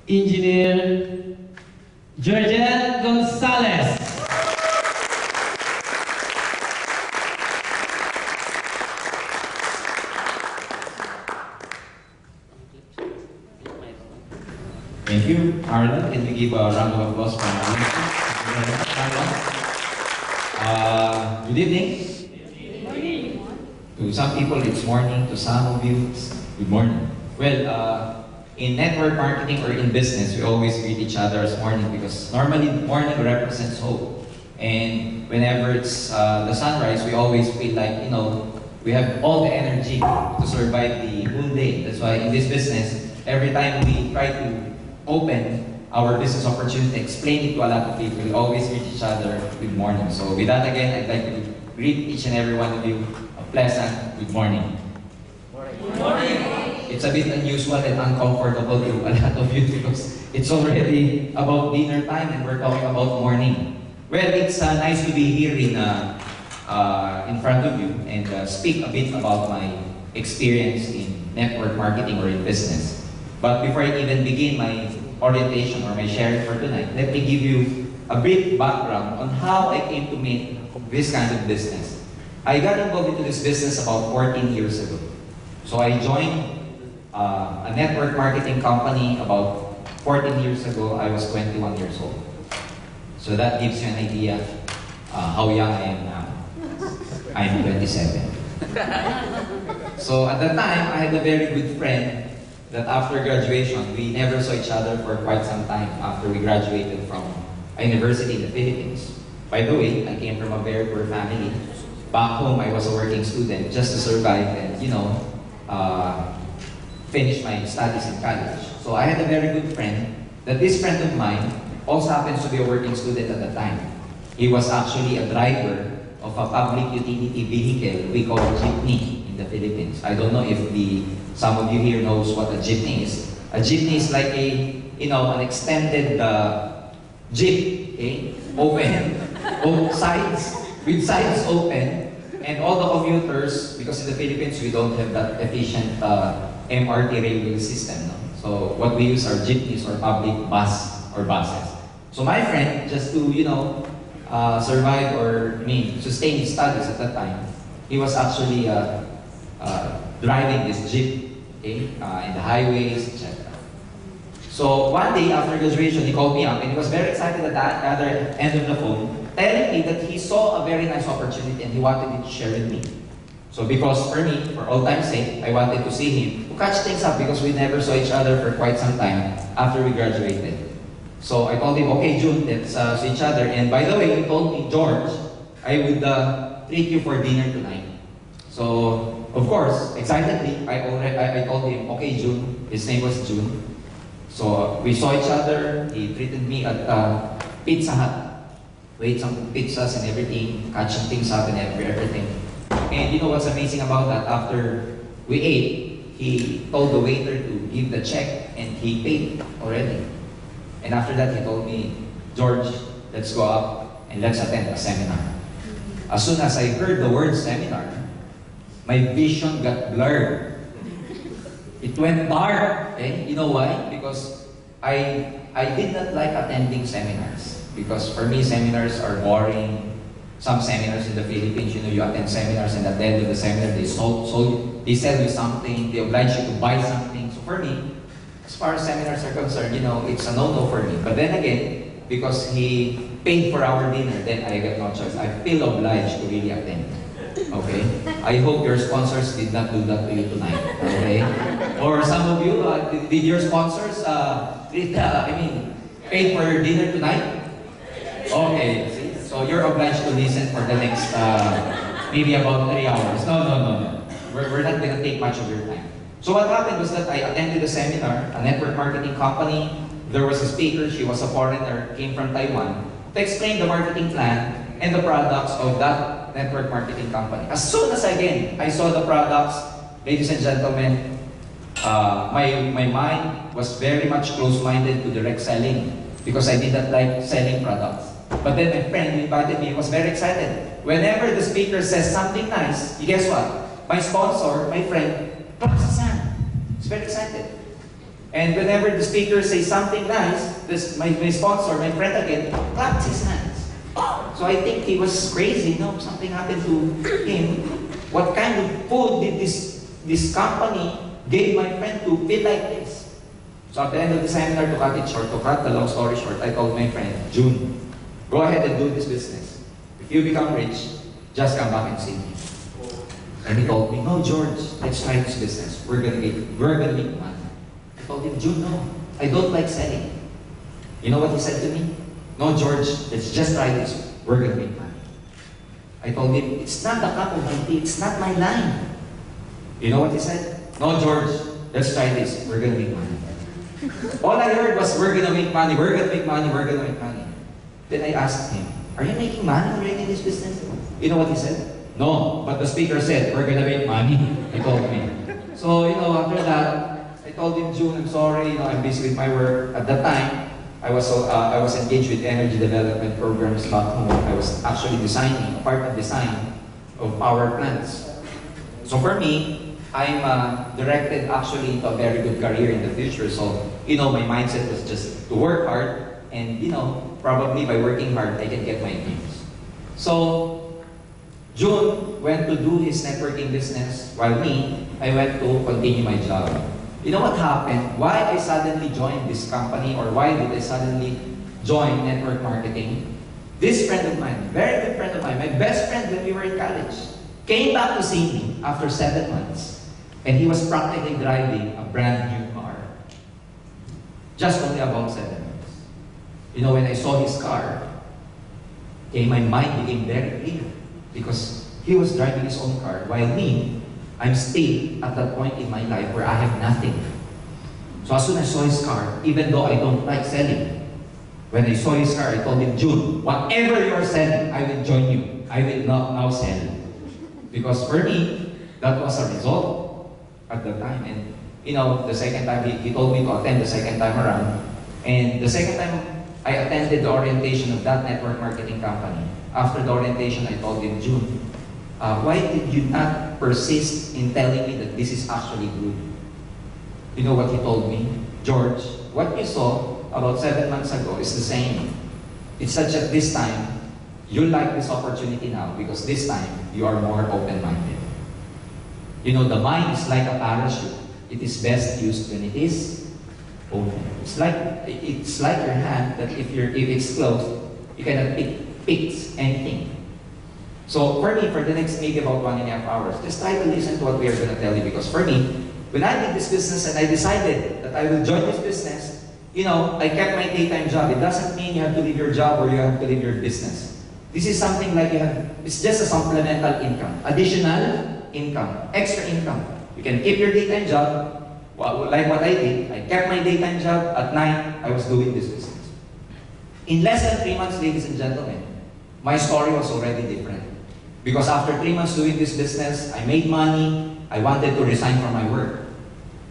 Engineer Georgette Gonzalez. Thank you, Arlen. Can we give a round of applause for Arlen? Good evening. To some people, it's morning. To some of you, it's good morning. Well, in network marketing or in business, we always greet each other as morning because normally morning represents hope. And whenever it's the sunrise, we always feel like, you know, we have all the energy to survive the whole day. That's why in this business, every time we try to open our business opportunity, explain it to a lot of people, we always greet each other good morning. So with that again, I'd like to greet each and every one of you a pleasant good morning. Good morning. It's a bit unusual and uncomfortable to a lot of you because it's already about dinner time and we're talking about morning. Well, it's nice to be here in front of you and speak a bit about my experience in network marketing or in business. But before I even begin my orientation or my sharing for tonight, let me give you a brief background on how I came to make this kind of business. I got involved into this business about 14 years ago. So I joined a network marketing company about 14 years ago. I was 21 years old. So that gives you an idea how young I am now. I'm 27. So at that time, I had a very good friend that after graduation, we never saw each other for quite some time after we graduated from a university in the Philippines. By the way, I came from a very poor family. Back home, I was a working student just to survive and, you know, finish my studies in college. So I had a very good friend that this friend of mine also happens to be a working student at the time. He was actually a driver of a public utility vehicle we call jeepney in the Philippines. I don't know if some of you here knows what a jeepney is. A jeepney is like an extended jeep, okay? Open, both sides, with sides open, and all the commuters, because in the Philippines we don't have that efficient MRT railway system, no? So what we use are jeepneys or public bus or buses. So my friend, just to, you know, survive or, sustain his studies at that time, he was actually driving this jeep, okay, in the highways, etc. So one day after graduation, he called me up and he was very excited at the other end of the phone, telling me that he saw a very nice opportunity and he wanted it to share with me. So because for me, for all time's sake, I wanted to see him to catch things up because we never saw each other for quite some time after we graduated. So I told him, okay, June, let's see each other. And by the way, he told me, George, I would treat you for dinner tonight. So, of course, excitedly, I told him, okay, June. His name was June. So we saw each other. He treated me at Pizza Hut. We ate some pizzas and everything, catching things up and everything. And you know what's amazing about that? After we ate, he told the waiter to give the check and he paid already. And after that, he told me, George, let's go up and let's attend a seminar. As soon as I heard the word seminar, my vision got blurred. It went dark. Okay? You know why? Because I did not like attending seminars. Because for me, seminars are boring. Some seminars in the Philippines, you know, you attend seminars and at the end of the seminar, they sell you something, they oblige you to buy something. So for me, as far as seminars are concerned, you know, it's a no-no for me. But then again, because he paid for our dinner, then I got no choice. I feel obliged to really attend. Okay? I hope your sponsors did not do that to you tonight. Okay? Or some of you, did your sponsors, paid for your dinner tonight? Okay. See? So you're obliged to listen for the next, maybe about 3 hours. No. We're not going to take much of your time. So what happened was that I attended a seminar, a network marketing company. There was a speaker, she was a foreigner, came from Taiwan, to explain the marketing plan and the products of that network marketing company. As soon as I saw the products, ladies and gentlemen, my mind was very much close-minded to direct selling because I did not like selling products. But then my friend who invited me was very excited. Whenever the speaker says something nice, guess what? My sponsor, my friend, claps his hand. He's very excited. And whenever the speaker says something nice, my sponsor, my friend again, claps his hands. So I think he was crazy, no? Something happened to him. What kind of food did this company give my friend to feel like this? So at the end of the seminar, to cut it short, to cut the long story short, I told my friend, June, go ahead and do this business. If you become rich, just come back and see me. And he told me, no, George, let's try this business. We're gonna make money. I told him, June, no, I don't like selling. You know what he said to me? No, George, let's just try this. We're gonna make money. I told him, it's not the cup of my tea, it's not my line. You know what he said? No, George, let's try this. We're gonna make money. All I heard was, we're gonna make money, we're gonna make money, we're gonna make money. Then I asked him, are you making money already in this business? You know what he said? No, but the speaker said, we're gonna make money. He told me. So, after that, I told him, June, I'm sorry, I'm busy with my work. At that time, I was engaged with energy development programs back home. I was actually designing, part of design of power plants. So for me, I'm directed actually into a very good career in the future. So, my mindset was just to work hard and, probably by working hard, I can get my dreams. So, June went to do his networking business while me, I went to continue my job. You know what happened? Why I suddenly joined this company, or why did I suddenly join network marketing? This friend of mine, very good friend of mine, my best friend when we were in college, came back to see me after 7 months. And he was practically driving a brand new car. Just only about 7 months. When I saw his car, my mind became very clear. Because he was driving his own car, while me, I'm still at that point in my life where I have nothing. So as soon as I saw his car, even though I don't like selling, when I saw his car, I told him, June, whatever you are selling, I will join you. I will not now sell. Because for me, that was a result at the time. And the second time, he told me to attend the second time around. And the second time, I attended the orientation of that network marketing company. After the orientation, I told him, June, why did you not persist in telling me that this is actually good? You know what he told me? George, what you saw about 7 months ago is the same. It's such that this time, you like this opportunity now because this time, you are more open-minded. The mind is like a parachute. It is best used when it is open. It's like your hand that if it's closed, you cannot pick anything. So for me, for the next maybe about 1.5 hours, just try to listen to what we are going to tell you. Because for me, when I did this business and I decided that I will join this business, I kept my daytime job. It doesn't mean you have to leave your job or you have to leave your business. This is something like it's just a supplemental income, additional income, extra income. You can keep your daytime job, like what I did. I kept my daytime job. At night, I was doing this business. In less than 3 months, ladies and gentlemen, my story was already different. Because after 3 months doing this business, I made money, I wanted to resign from my work.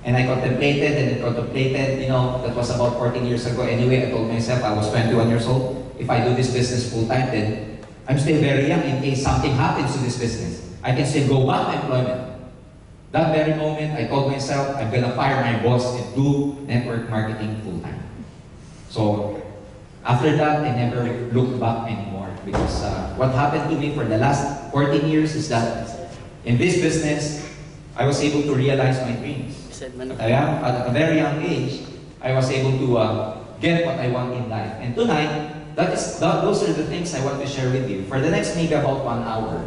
And I contemplated, that was about 14 years ago. Anyway, I told myself, I was 21 years old, if I do this business full-time, then I'm still very young in case something happens to this business. I can still go back to employment. That very moment, I told myself, I'm gonna fire my boss and do network marketing full-time. So, after that, I never looked back anymore because what happened to me for the last 14 years is that in this business, I was able to realize my dreams. At a very young age, I was able to get what I want in life. And tonight, those are the things I want to share with you for the next maybe about 1 hour.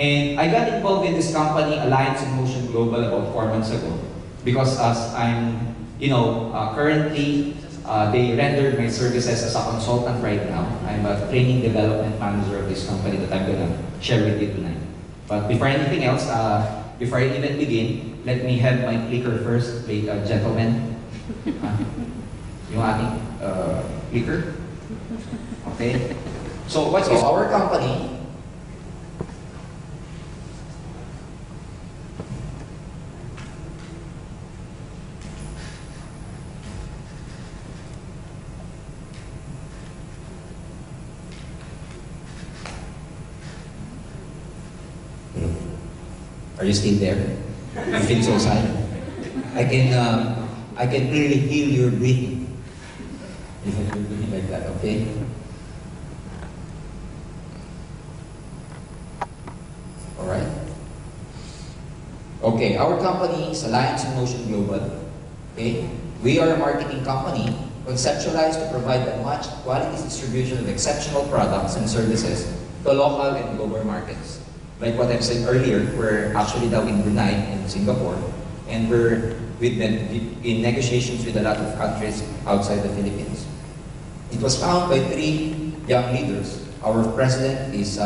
And I got involved in this company, Alliance in Motion Global, about 4 months ago. Because as I'm, currently, they rendered my services as a consultant right now. I'm a training development manager of this company that I'm gonna share with you tonight. But before anything else, before I even begin, let me have my clicker first, gentlemen. Yung ating clicker. Okay? So what's our company? Are you still there? You feel so silent. I can clearly hear your breathing. If you're doing like that, okay? Alright? Okay, our company is Alliance in Motion Global. Okay? We are a marketing company conceptualized to provide a much quality distribution of exceptional products and services to local and global markets. Like what I've said earlier, we're actually now in Brunei and Singapore, and we're in negotiations with a lot of countries outside the Philippines. It was found by 3 young leaders. Our president is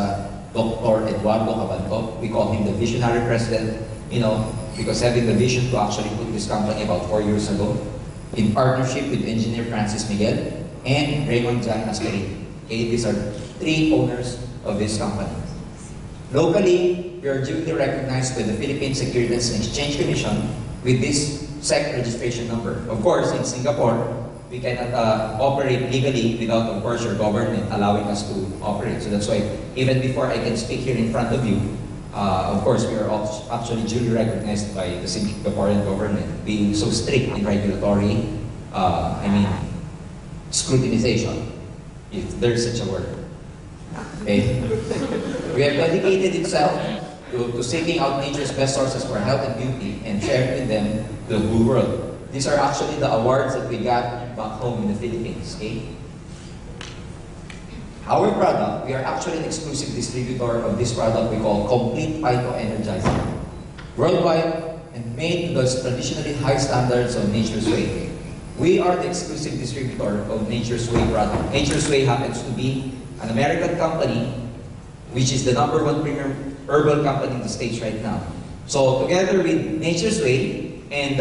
Dr. Eduardo Cabanto. We call him the visionary president, because having the vision to actually put this company about 4 years ago, in partnership with engineer Francis Miguel and Raymond Jan Ascarin. Okay, these are 3 owners of this company. Locally, we are duly recognized by the Philippine Securities and Exchange Commission with this SEC registration number. Of course, in Singapore, we cannot operate legally without, of course, your government allowing us to operate. So that's why, even before I can speak here in front of you, of course, we are actually duly recognized by the Singaporean government, being so strict in regulatory, scrutinization, if there's such a word. Okay. We have dedicated itself to seeking out nature's best sources for health and beauty and sharing with them the whole world. These are actually the awards that we got back home in the Philippines. Okay? Our product, we are actually an exclusive distributor of this product we call Complete Phyto Energizer. Worldwide and made to those traditionally high standards of Nature's Way. We are the exclusive distributor of Nature's Way product. Nature's Way happens to be an American company which is the #1 premium herbal company in the States right now. So together with Nature's Way and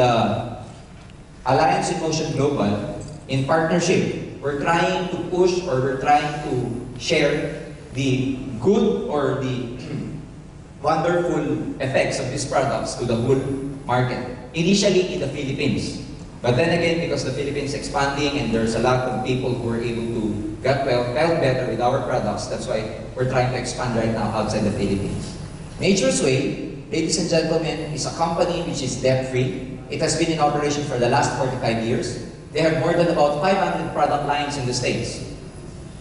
Alliance in Motion Global, in partnership, we're trying to push or we're trying to share the good or the wonderful effects of these products to the whole market. Initially in the Philippines. But then again, because the Philippines is expanding and there's a lot of people who are able to get felt better with our products, that's why we're trying to expand right now outside the Philippines. Nature's Way, ladies and gentlemen, is a company which is debt-free. It has been in operation for the last 45 years. They have more than about 500 product lines in the States.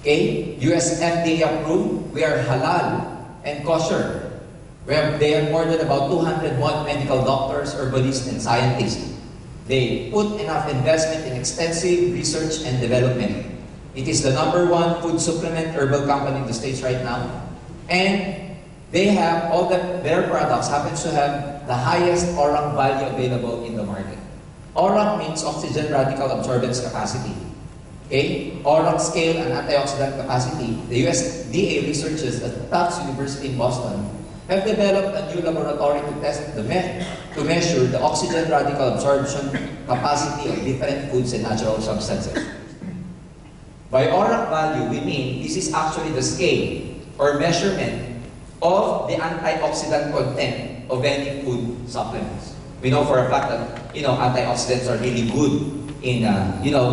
Okay? US FDA approved. We are halal and kosher. They have more than about 201 medical doctors, herbalists, and scientists. They put enough investment in extensive research and development. It is the #1 food supplement herbal company in the States right now. And they have their products happens to have the highest ORAC value available in the market. ORAC means oxygen radical absorbance capacity. Okay? ORAC scale and antioxidant capacity. The USDA researchers at Tufts University in Boston have developed a new laboratory to measure the oxygen radical absorption capacity of different foods and natural substances. By ORAC value, we mean this is actually the scale or measurement of the antioxidant content of any food supplements. We know for a fact that antioxidants are really good in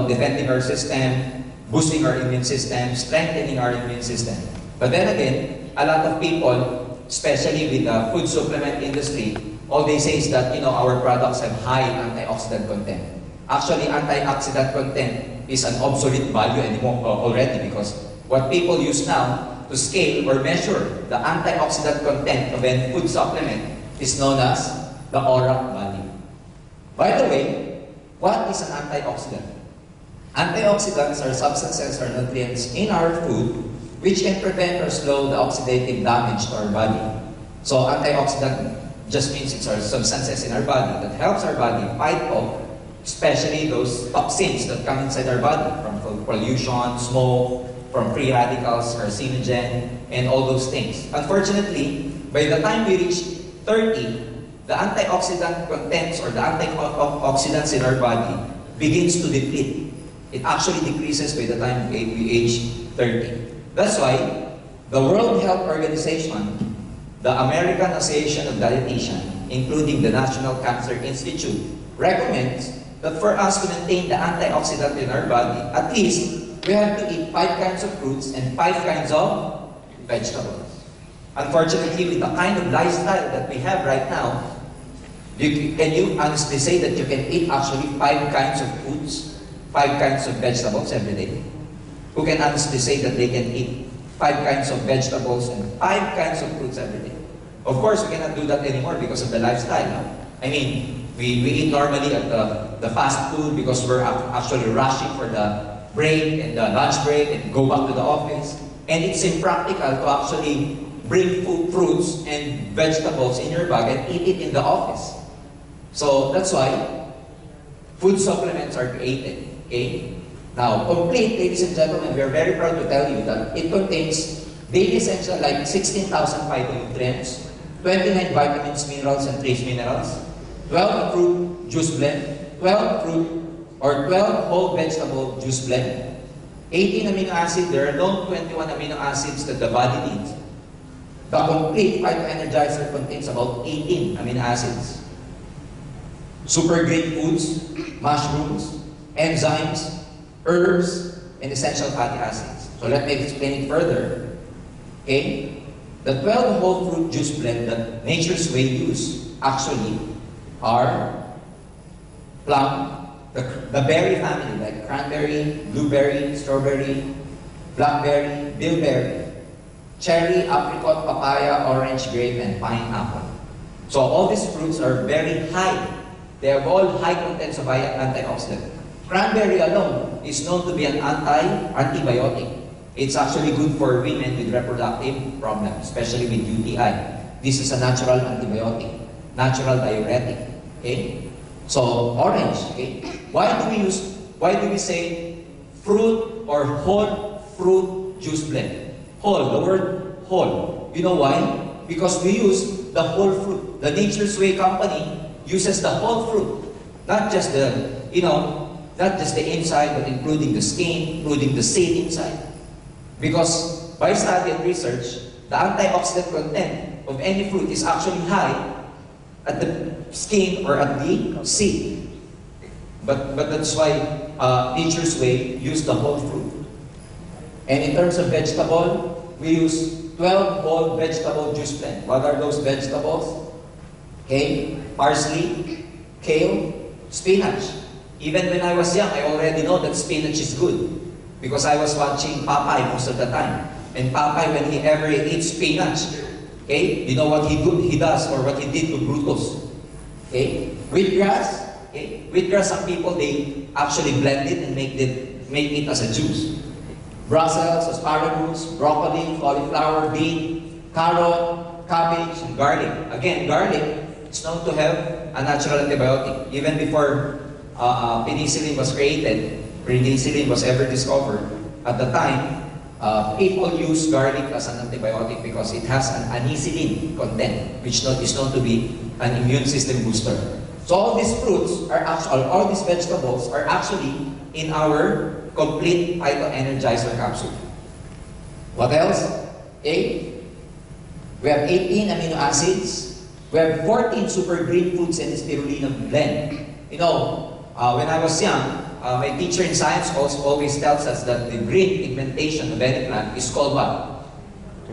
defending our system, boosting our immune system, strengthening our immune system. But then again, a lot of people, especially with the food supplement industry, all they say is that our products have high antioxidant content. Actually, antioxidant content is an obsolete value anymore already, because what people use now to scale or measure the antioxidant content of any food supplement is known as the ORAC value. By the way, what is an antioxidant? Antioxidants are substances or nutrients in our food which can prevent or slow the oxidative damage to our body. So antioxidant just means it's our substances in our body that helps our body fight off especially those toxins that come inside our body from pollution, smoke, from free radicals, carcinogen, and all those things. Unfortunately, by the time we reach 30, the antioxidant contents or the antioxidants in our body begins to deplete. It actually decreases by the time we age 30. That's why the World Health Organization, the American Association of Dietitians, including the National Cancer Institute, recommends that for us to maintain the antioxidant in our body, at least we have to eat 5 kinds of fruits and 5 kinds of vegetables. Unfortunately, with the kind of lifestyle that we have right now, Can you honestly say that you can eat actually 5 kinds of foods, 5 kinds of vegetables every day? Who can honestly say that they can eat 5 kinds of vegetables and 5 kinds of fruits every day? Of course, we cannot do that anymore because of the lifestyle. No? I mean, we eat normally at the fast food because we're actually rushing for the break and the lunch break and go back to the office. And it's impractical to actually bring fruits and vegetables in your bag and eat it in the office. So that's why food supplements are created. Okay? Now, complete, ladies and gentlemen, we are very proud to tell you that it contains daily essential like 16,000 phytonutrients, 29 vitamins, minerals, and trace minerals, 12 fruit juice blend, 12 fruit or 12 whole vegetable juice blend, 18 amino acids. There are known 21 amino acids that the body needs. The complete phytoenergizer contains about 18 amino acids. Super green foods, mushrooms, enzymes, herbs, and essential fatty acids. So let me explain it further. Okay? The 12 whole fruit juice blend that Nature's Way use actually are plum, the berry family like cranberry, blueberry, strawberry, blackberry, bilberry, cherry, apricot, papaya, orange, grape, and pineapple. So all these fruits are very high. They have all high contents of antioxidant. Cranberry alone is known to be an antibiotic. It's actually good for women with reproductive problems, especially with UTI. This is a natural antibiotic, natural diuretic. Okay? So orange. Okay? Why do we say fruit or whole fruit juice blend? Whole, the word whole. You know why? Because we use the whole fruit. The Nature's Way company uses the whole fruit, not just the, not just the inside, but including the skin, including the seed inside. Because by study and research, the antioxidant content of any fruit is actually high at the skin or at the seed. But that's why Nature's Way use the whole fruit. And in terms of vegetable, we use 12 whole vegetable juice blend. What are those vegetables? Okay, parsley, kale, spinach. Even when I was young, I already know that spinach is good because I was watching Popeye most of the time. And Popeye, when he ever eats spinach, okay, you know what he does or what he did to Brutus. Okay, wheatgrass. Okay, wheatgrass, some people they actually blend it and make it as a juice. Brussels, asparagus, broccoli, cauliflower, beet, carrot, cabbage, and garlic. Again, garlic is known to have a natural antibiotic. Even before penicillin was created, penicillin was ever discovered, at the time, people use garlic as an antibiotic because it has an anisillin content, which is known to be an immune system booster. So all these fruits are actually, all these vegetables are actually in our complete phytoenergizer capsule. What else? 8. We have 18 amino acids. We have 14 super green foods and spirulina blend. You know, when I was young, my teacher in science always tells us that the green pigmentation of any plant is called what?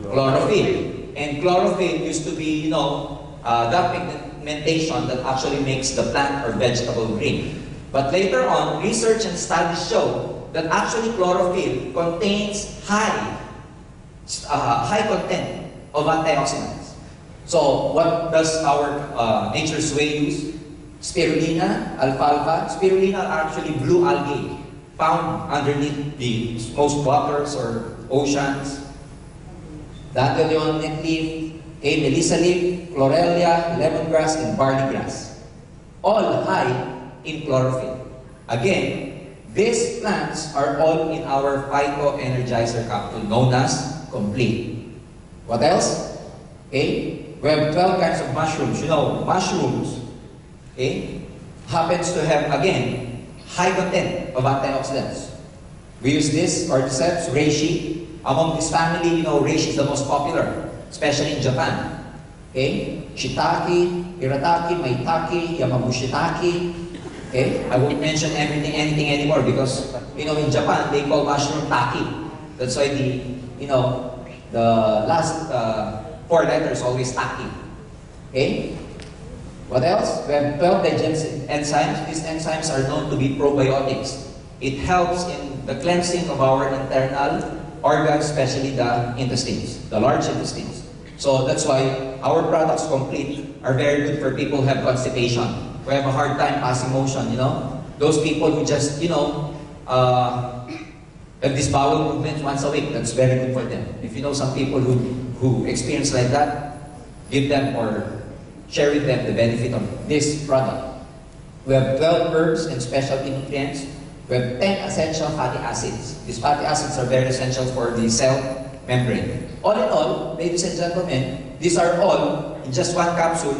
Chlorophyll. And chlorophyll used to be, that pigmentation that actually makes the plant or vegetable green. But later on, research and studies show that actually chlorophyll contains high content of antioxidants. So what does our Nature's Way use? Spirulina, alfalfa. Spirulina are actually blue algae found underneath the most waters or oceans. Dandelion net leaf, melissa leaf, chlorella, lemongrass, and barley grass. All high in chlorophyll. Again, these plants are all in our phytoenergizer capsule known as complete. What else? Okay, we have 12 kinds of mushrooms. You know, mushrooms, okay, happens to have, again, high content of antioxidants. We use this cordyceps, reishi. Among this family, reishi is the most popular, especially in Japan. Okay, shiitake, hiratake, maitake, yamabushitake. Okay, I won't mention anything anymore because, in Japan, they call mushroom taki. That's why the last 4 letters always taki. Okay? What else? We have 12 digestive enzymes. These enzymes are known to be probiotics. It helps in the cleansing of our internal organs, especially the intestines, the large intestines. So that's why our products complete are very good for people who have constipation, who have a hard time passing motion, you know. Those people who just, you know, have this bowel movement once a week, that's very good for them. If you know some people who experience like that, give them or share with them the benefit of this product. We have 12 herbs and specialty nutrients. We have 10 essential fatty acids. These fatty acids are very essential for the cell membrane. All in all, ladies and gentlemen, these are all in just one capsule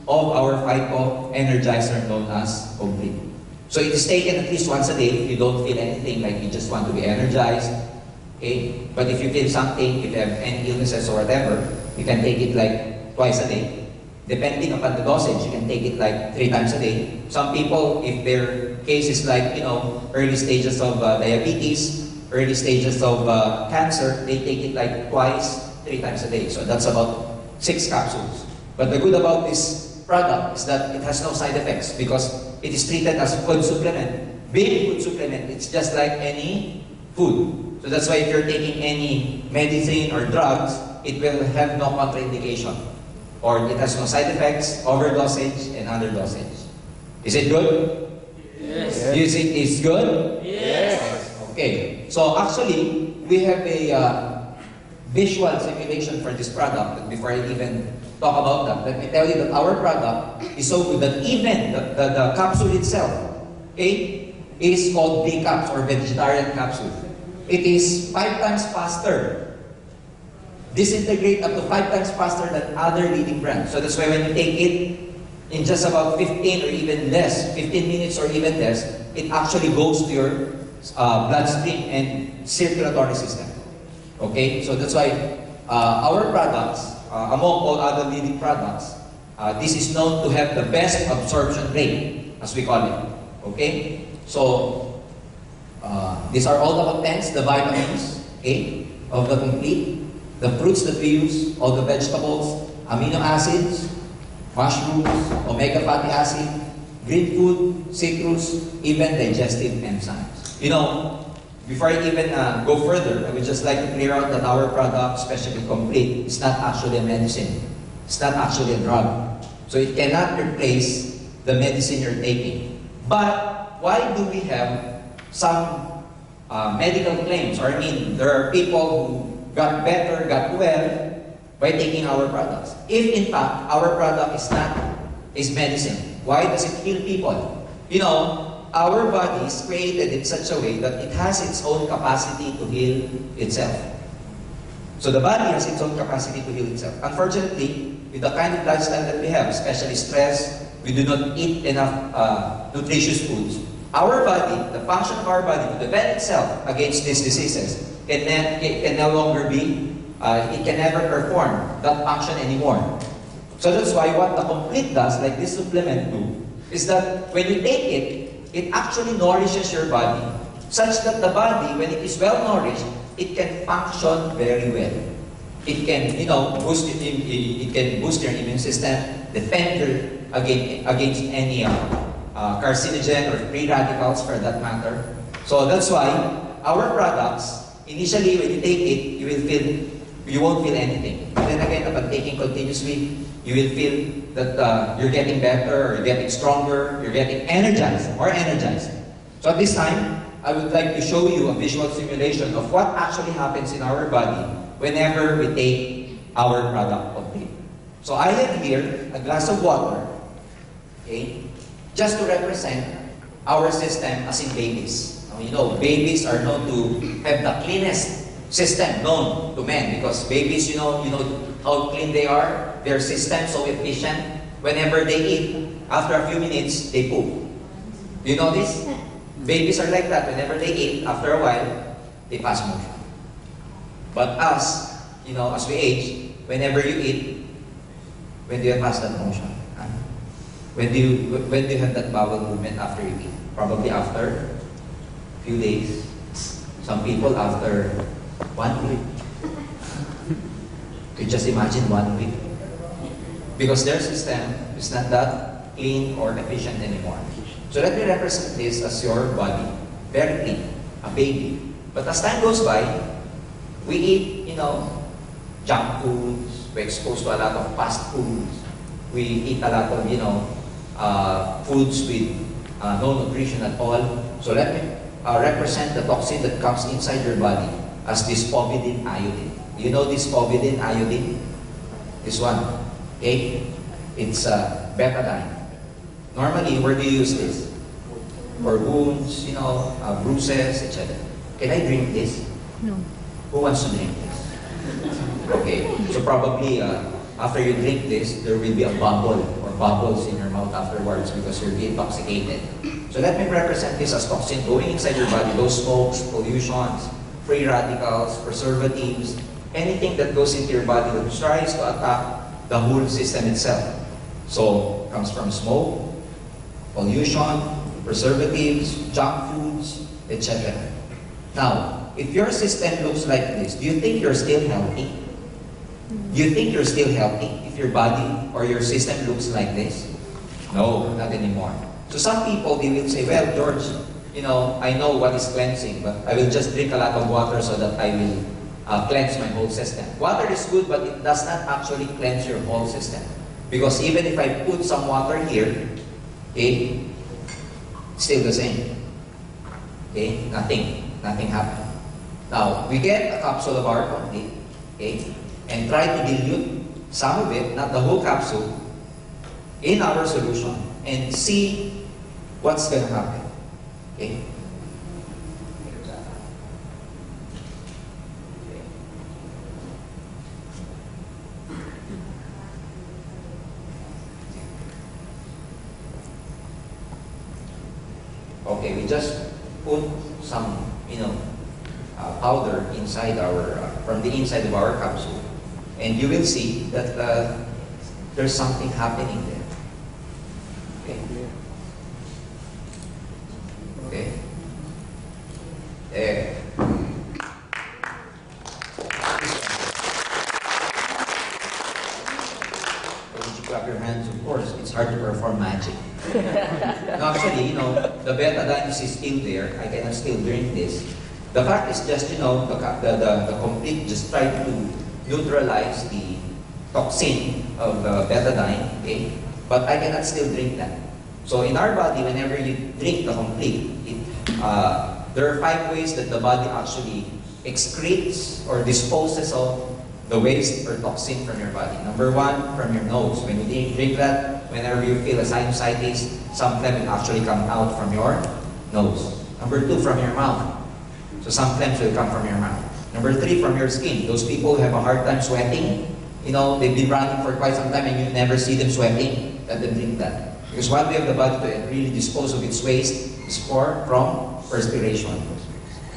of our Phyto Energizer known as Complete. So it is taken at least once a day if you don't feel anything, like you just want to be energized. Okay? But if you feel something, if you have any illnesses or whatever, you can take it like twice a day. Depending upon the dosage, you can take it like 3 times a day. Some people, if their case is like, you know, early stages of diabetes, early stages of cancer, they take it like twice, 3 times a day. So that's about 6 capsules. But the good about this product is that it has no side effects because it is treated as a food supplement. Being food supplement, it's just like any food. So that's why if you're taking any medicine or drugs, it will have no contraindication. Or it has no side effects, overdosage, and underdosage. Is it good? Yes. Do you think it's good? Yes. Okay. So actually, we have a visual simulation for this product. But before I even talk about that, let me tell you that our product is so good that even the capsule itself, okay, is called B-Caps or vegetarian capsule. It is 5 times faster. Disintegrate up to 5 times faster than other leading brands. So that's why when you take it in just about 15 or even less, 15 minutes or even less, it actually goes to your bloodstream and circulatory system. Okay? So that's why our products, among all other leading products, this is known to have the best absorption rate, as we call it. Okay? So, these are all the contents, the vitamins, okay, of the Complete. The fruits that we use, all the vegetables, amino acids, mushrooms, omega fatty acid, green food, citrus, even digestive enzymes. You know, before I even go further, I would just like to clear out that our product, especially Complete, is not actually a medicine. It's not actually a drug. So it cannot replace the medicine you're taking. But why do we have some medical claims? Or I mean, there are people who got better, got well by taking our products. If in fact our product is medicine, why does it heal people? You know, our body is created in such a way that it has its own capacity to heal itself. So the body has its own capacity to heal itself. Unfortunately, with the kind of lifestyle that we have, especially stress, we do not eat enough nutritious foods. Our body, the function of our body to defend itself against these diseases, can no longer be, it can never perform that function anymore. So that's why what the Complete does, like this supplement do, is that when you take it, it actually nourishes your body, such that the body, when it is well nourished, it can function very well. It can, you know, it can boost your immune system, defend you against any carcinogen or free radicals for that matter. So that's why our products, initially, when you take it, you won't feel anything. And then again, upon taking continuously, you will feel that you're getting better, or you're getting stronger, you're getting energized, more energized. So at this time, I would like to show you a visual simulation of what actually happens in our body whenever we take our product Complete. So I have here a glass of water, okay, just to represent our system as in babies. You know, babies are known to have the cleanest system known to men because babies, you know how clean they are. Their system so efficient. Whenever they eat, after a few minutes, they poop. Do you know this? Babies are like that. Whenever they eat, after a while, they pass motion. But us, you know, as we age, whenever you eat, when do you pass that motion? When do you have that bowel movement after you eat? Probably after few days. Some people after 1 week. You just imagine 1 week. Because their system is not that clean or efficient anymore. So let me represent this as your body, very clean, a baby. But as time goes by, we eat, junk foods, we're exposed to a lot of fast foods, we eat a lot of, foods with no nutrition at all. So let me represent the toxin that comes inside your body as this povidone iodine. You know this povidone iodine? This one, okay? It's betadine. Normally, where do you use this? For wounds, bruises, etc. Can I drink this? No. Who wants to drink this? Okay, so probably after you drink this, there will be a bubble or bubbles in your mouth afterwards because you're intoxicated. So let me represent this as toxin going inside your body, those smokes, pollutions, free radicals, preservatives, anything that goes into your body that tries to attack the whole system itself. So, comes from smoke, pollution, preservatives, junk foods, etc. Now, if your system looks like this, do you think you're still healthy? Do you think you're still healthy if your body or your system looks like this? No, not anymore. So some people, they will say, well, George, I know what is cleansing, but I will just drink a lot of water so that I will cleanse my whole system. Water is good, but it does not actually cleanse your whole system. Because even if I put some water here, okay, still the same. Okay, nothing happened. Now, we get a capsule of our complete, okay, and try to dilute some of it, not the whole capsule, in our solution, and see what's going to happen. Okay? Okay, we just put some, powder inside from the inside of our capsule, and you will see that there's something happening there. Okay. Okay. There. When you clap your hands, of course, it's hard to perform magic. No, actually, the betadine is still there. I cannot still drink this. The fact is just, the complete just try to neutralize the toxin of the betadine, okay? But I cannot still drink that. So in our body, whenever you drink the complete, there are 5 ways that the body actually excretes or disposes of the waste or toxin from your body. Number 1, from your nose. When you drink that, whenever you feel a sinusitis, some phlegm will actually come out from your nose. Number 2, from your mouth. So some phlegm will come from your mouth. Number 3, from your skin. Those people who have a hard time sweating, they've been running for quite some time and you never see them sweating, let them drink that. Because one way of the body to really dispose of its waste is from perspiration.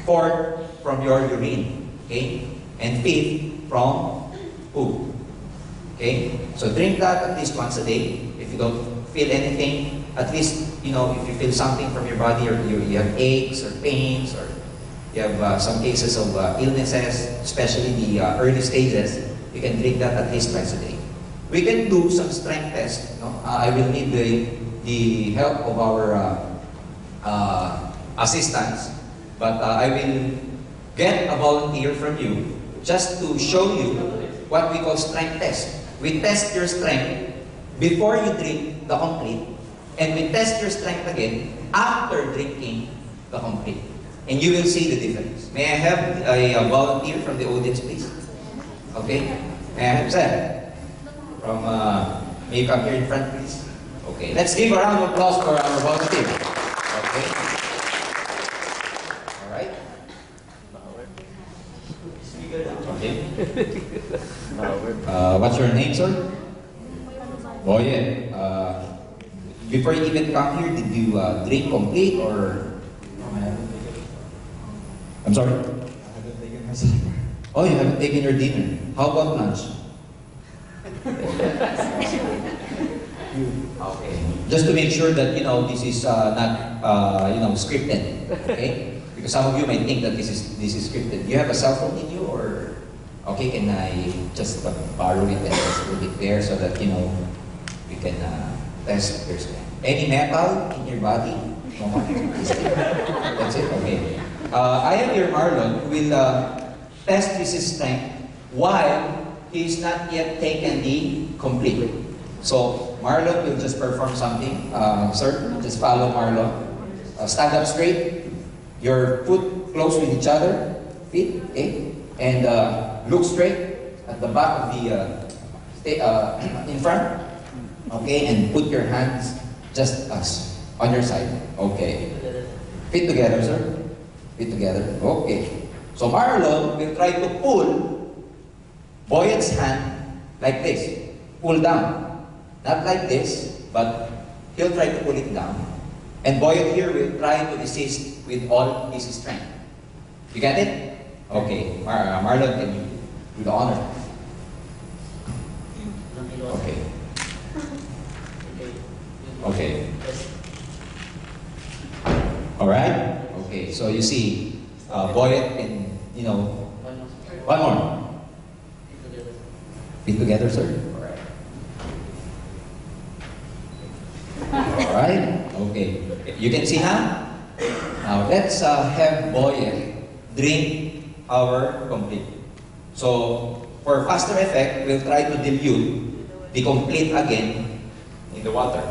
4th, from your urine. Okay? And 5th, from poop. Okay? So drink that at least once a day. If you don't feel anything, at least, if you feel something from your body or you have aches or pains or you have some cases of illnesses, especially the early stages, you can drink that at least twice a day. We can do some strength tests. I will need the help of our assistants, but I will get a volunteer from you just to show you what we call strength test. We test your strength before you drink the complete, and we test your strength again after drinking the complete. And you will see the difference. May I have a volunteer from the audience, please? Okay? May I have Sir? From, may you come here in front, please? Okay. Let's give a round of applause for our volunteer. Okay? Alright? Okay. What's your name, sir? Boye. Before you even come here, did you drink complete or... I'm sorry? I haven't taken my supper. Oh, you haven't taken your dinner. How about lunch? Okay. Just to make sure that, this is not, scripted. Okay? Because some of you might think that this is scripted. Do you have a cell phone in you or... Okay, can I just borrow it and just put it there so that, we can test your strength. Any metal in your body? No. That's it. Okay. I am your Marlon who will test his strength while he is not yet taken the complete. So Marlon will just perform something. Sir, just follow Marlon. Stand up straight. Your foot close with each other. Feet, okay? And look straight at the back of the in front. Okay, and put your hands just on your side. Okay. Feet together, sir. Feet together. Okay. So Marlon will try to pull Boyet's hand like this. Pull down. Not like this, but he'll try to pull it down. And Boyet here will try to resist with all his strength. You get it? Okay. Marlon, can you do the honor? Okay. Okay. Alright? Okay, so you see, Boyet can, one more. Feet together, sir. Alright? Okay. You can see now? Now, let's have Boyet drink our complete. So, for faster effect, we'll try to dilute the complete again in the water.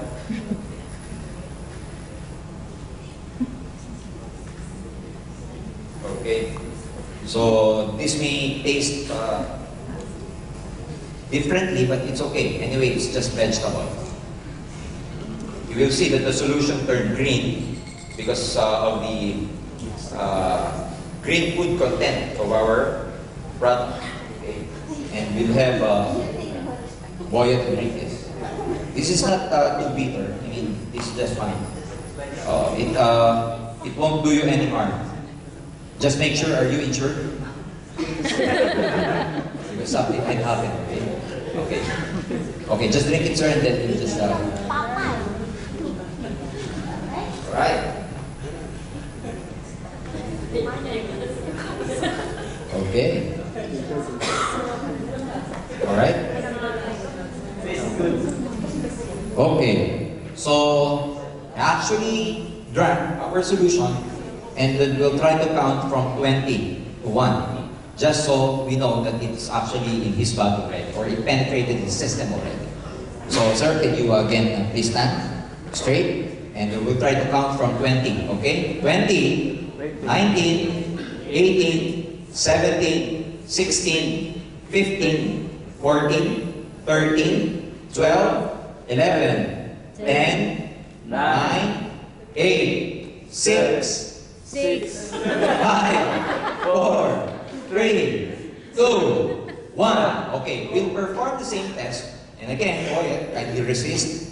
Okay. So, this may taste differently, but it's okay. Anyway, it's just vegetable. You will see that the solution turned green because of the green food content of our product. Okay. And we'll have Boyet to drink this. This is not too bitter. I mean, this is just fine. It won't do you any harm. Just make sure, are you insured? Because something might happen, okay? Okay. Okay, just drink it, sir, and then we'll just... Alright. Okay. Alright. Okay. So, actually drank our solution, and then we'll try to count from 20 to 1. Just so we know that it's actually in his body already, or it penetrated his system already. So, sir, can you again please stand straight? And we'll try to count from 20, okay? 20, 19, 18, 17, 16, 15, 14, 13, 12, 11, 10, 9, 8, 6, 5, 4, 3, 2, 1. Okay, we'll perform the same test. And again, Boyet, kindly resist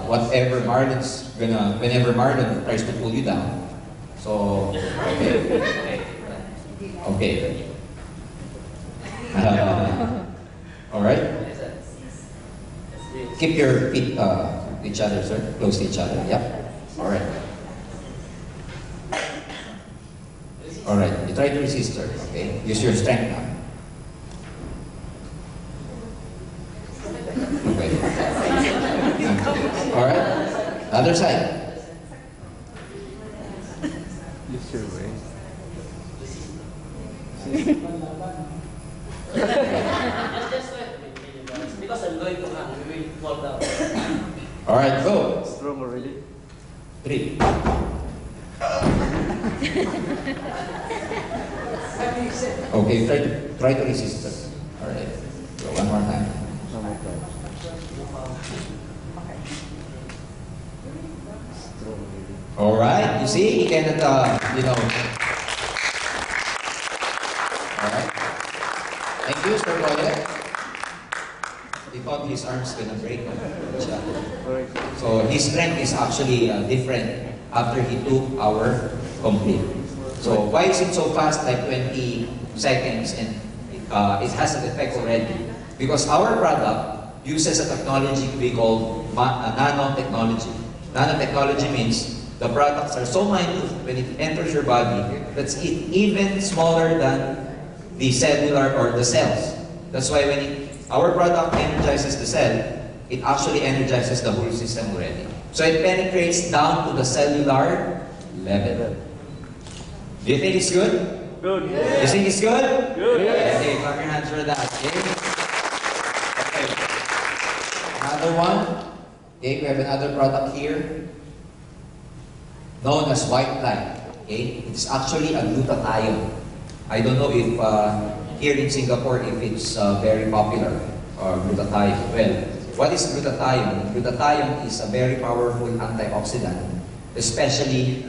whatever Marlon's whenever Marlon tries to pull you down. So, okay. Okay. Alright? Keep your feet each other, sir. Close to each other. Yep. Alright. Alright. You try to resist, sir. Okay? Use your strength now. Okay. Alright? Other side. Use your way. Because I'm going to hang, we will fall down. Alright, go. Strong already. 3. Okay, try to resist, sir. Alright. So one more time. Oh my God. Alright, you see, he cannot, Alright. Thank you, Sir Boyet. He thought his arm's gonna break. So his strength is actually different after he took our complete. So why is it so fast, like 20 seconds, and it has an effect already? Because our product uses a technology we call nanotechnology. Nanotechnology means the products are so minute when it enters your body that's even smaller than the cellular or the cells. That's why when our product energizes the cell, it actually energizes the whole system already. So it penetrates down to the cellular level. Do you think it's good? Good. You think it's good? Good. Yes. Okay, clap your hands for that. Okay. Okay. Another one. Okay, we have another product here known as white light. Okay, it's actually a glutathione. I don't know if here in Singapore if it's very popular glutathione. Well, what is glutathione? Glutathione is a very powerful antioxidant, especially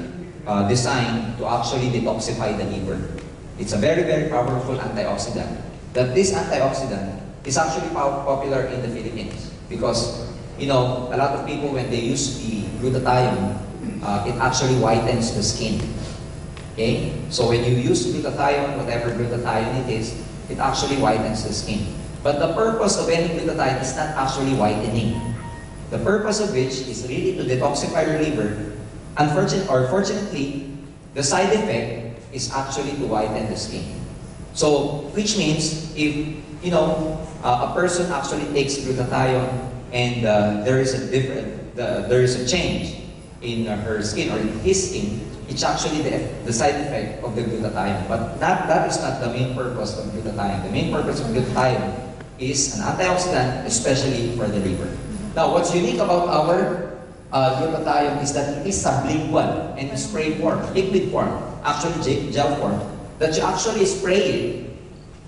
designed to actually detoxify the liver. It's a very, very powerful antioxidant. That this antioxidant is actually popular in the Philippines because, you know, a lot of people when they use the glutathione, it actually whitens the skin. Okay? So when you use glutathione, whatever glutathione it is, it actually whitens the skin. But the purpose of any glutathione is not actually whitening. The purpose of which is really to detoxify your liver. Fortunately, the side effect is actually to whiten the skin. So, which means if, you know, a person actually takes glutathione and there is a change in her skin or in his skin, it's actually the side effect of the glutathione. But that is not the main purpose of glutathione. The main purpose of glutathione is an antioxidant, especially for the liver. Now, what's unique about our glutathione is that it is sublingual and spray form, liquid form, actually gel form, that you actually spray it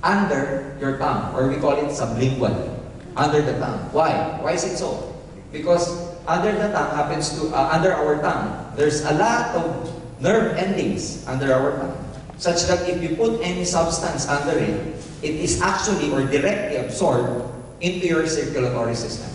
under your tongue, or we call it sublingual, under the tongue. Why? Why is it so? Because under the tongue under our tongue, there's a lot of nerve endings under our tongue, such that if you put any substance under it, it is actually or directly absorbed into your circulatory system.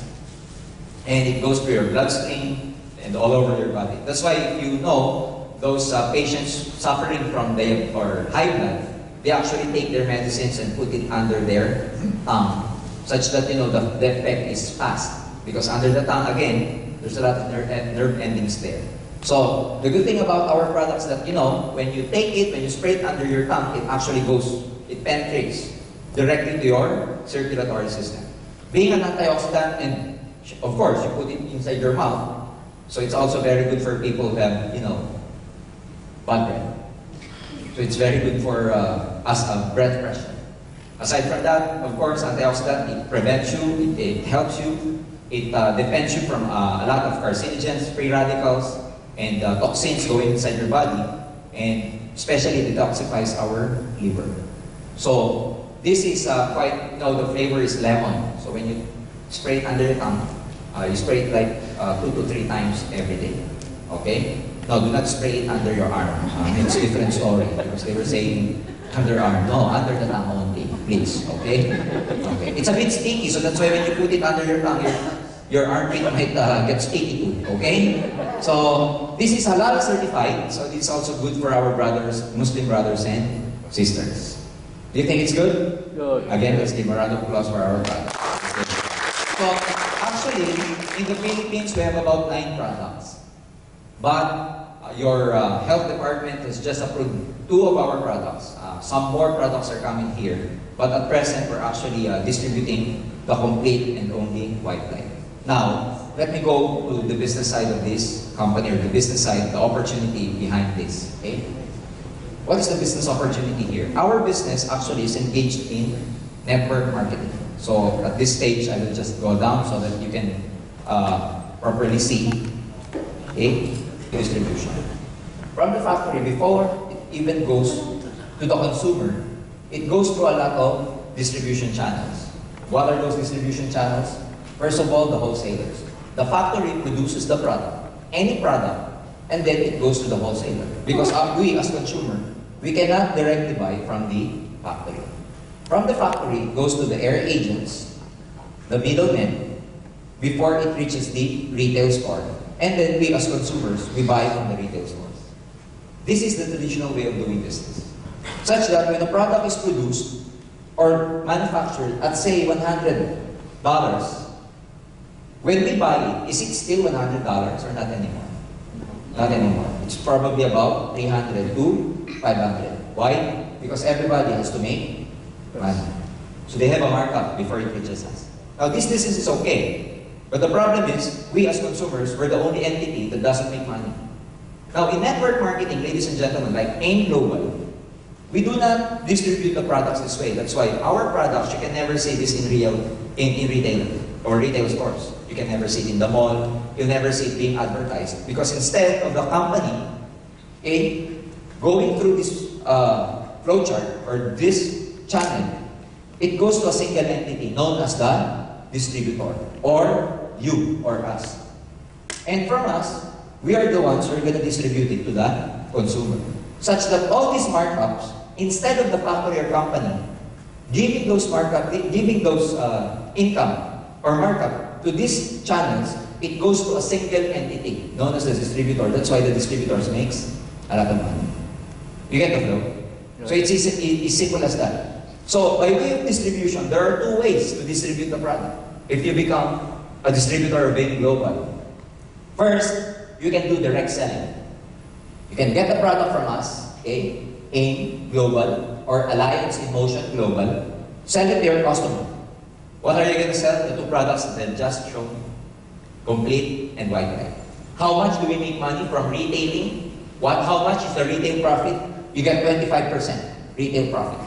And it goes through your bloodstream and all over your body. That's why if you know those patients suffering from diabetes or high blood, they actually take their medicines and put it under their tongue, such that, you know, the effect is fast. Because under the tongue, again, there's a lot of nerve endings there. So the good thing about our products that, you know, when you take it, when you spray it under your tongue, it actually goes, it penetrates directly to your circulatory system. Being an antioxidant, and of course, you put it inside your mouth, so it's also very good for people who have, you know, bad breath. So it's very good for breath pressure. Aside from that, of course, antioxidant, it prevents you, it helps you, it defends you from a lot of carcinogens, free radicals, and toxins going inside your body, and especially detoxifies our liver. So this is quite, you know, the flavor is lemon. So when you spray it under your tongue, you spray it like 2 to 3 times every day. Okay? Now, do not spray it under your arm. It's a different story because they were saying under arm. No, under the tongue only, please. Okay? Okay. It's a bit sticky, so that's why when you put it under your tongue, your armpit might get sticky too. Okay? So this is halal certified, so it's also good for our brothers, Muslim brothers and sisters. Do you think it's good? Good. Again, let's give a round of applause for our brothers. So actually, in the Philippines, we have about 9 products. But your health department has just approved 2 of our products. Some more products are coming here. But at present, we're actually distributing the complete and only white light. Now, let me go to the business side of this company, or the business side, the opportunity behind this. Okay? What is the business opportunity here? Our business actually is engaged in network marketing. So at this stage, I will just go down so that you can properly see, okay, the distribution. From the factory, before it even goes to the consumer, it goes through a lot of distribution channels. What are those distribution channels? First of all, the wholesalers. The factory produces the product, any product, and then it goes to the wholesaler. Because we as consumer, we cannot directly buy from the factory. From the factory, it goes to the air agents, the middlemen, before it reaches the retail store. And then we as consumers, we buy from the retail stores. This is the traditional way of doing business. Such that when a product is produced or manufactured at, say, $100, when we buy it, is it still $100 or not anymore? Not anymore. It's probably about $300 to $500. Why? Because everybody has to make money. So they have a markup before it reaches us. Now this business is okay. But the problem is, we as consumers, we're the only entity that doesn't make money. Now, in network marketing, ladies and gentlemen, like AIM Global, we do not distribute the products this way. That's why our products, you can never see this in retail or retail stores. You can never see it in the mall. You'll never see it being advertised. Because instead of the company going through this flowchart or this channel, it goes to a single entity known as the distributor, or you or us. And from us, we are the ones who are going to distribute it to the consumer. Such that all these markups, instead of the factory or company giving those income or markup to these channels, it goes to a single entity known as the distributor. That's why the distributors makes a lot of money. You get the flow? So it's simple as that. So by way of distribution, there are two ways to distribute the product. If you become a distributor of AIM Global, first, you can do direct selling. You can get the product from us, okay? AIM Global or Alliance in Motion Global. Sell it to your customer. What are you going to sell? The two products that I just shown. Complete and white light. How much do we make money from retailing? How much is the retail profit? You get 25% retail profit.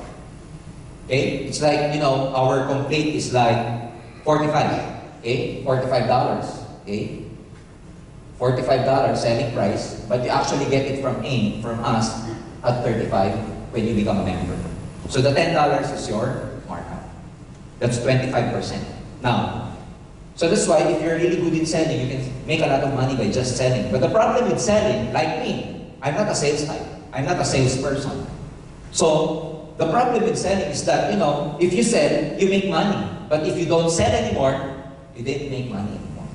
Okay? It's like, our complete is like 45. Okay? $45. Okay? $45 selling price, but you actually get it from AIM, from us, at $35 when you become a member. So the $10 is your markup. That's 25%. Now, so that's why if you're really good in selling, you can make a lot of money by just selling. But the problem with selling, like me, I'm not a sales type. I'm not a salesperson. So the problem with selling is that, if you sell, you make money. But if you don't sell anymore, you didn't make money anymore.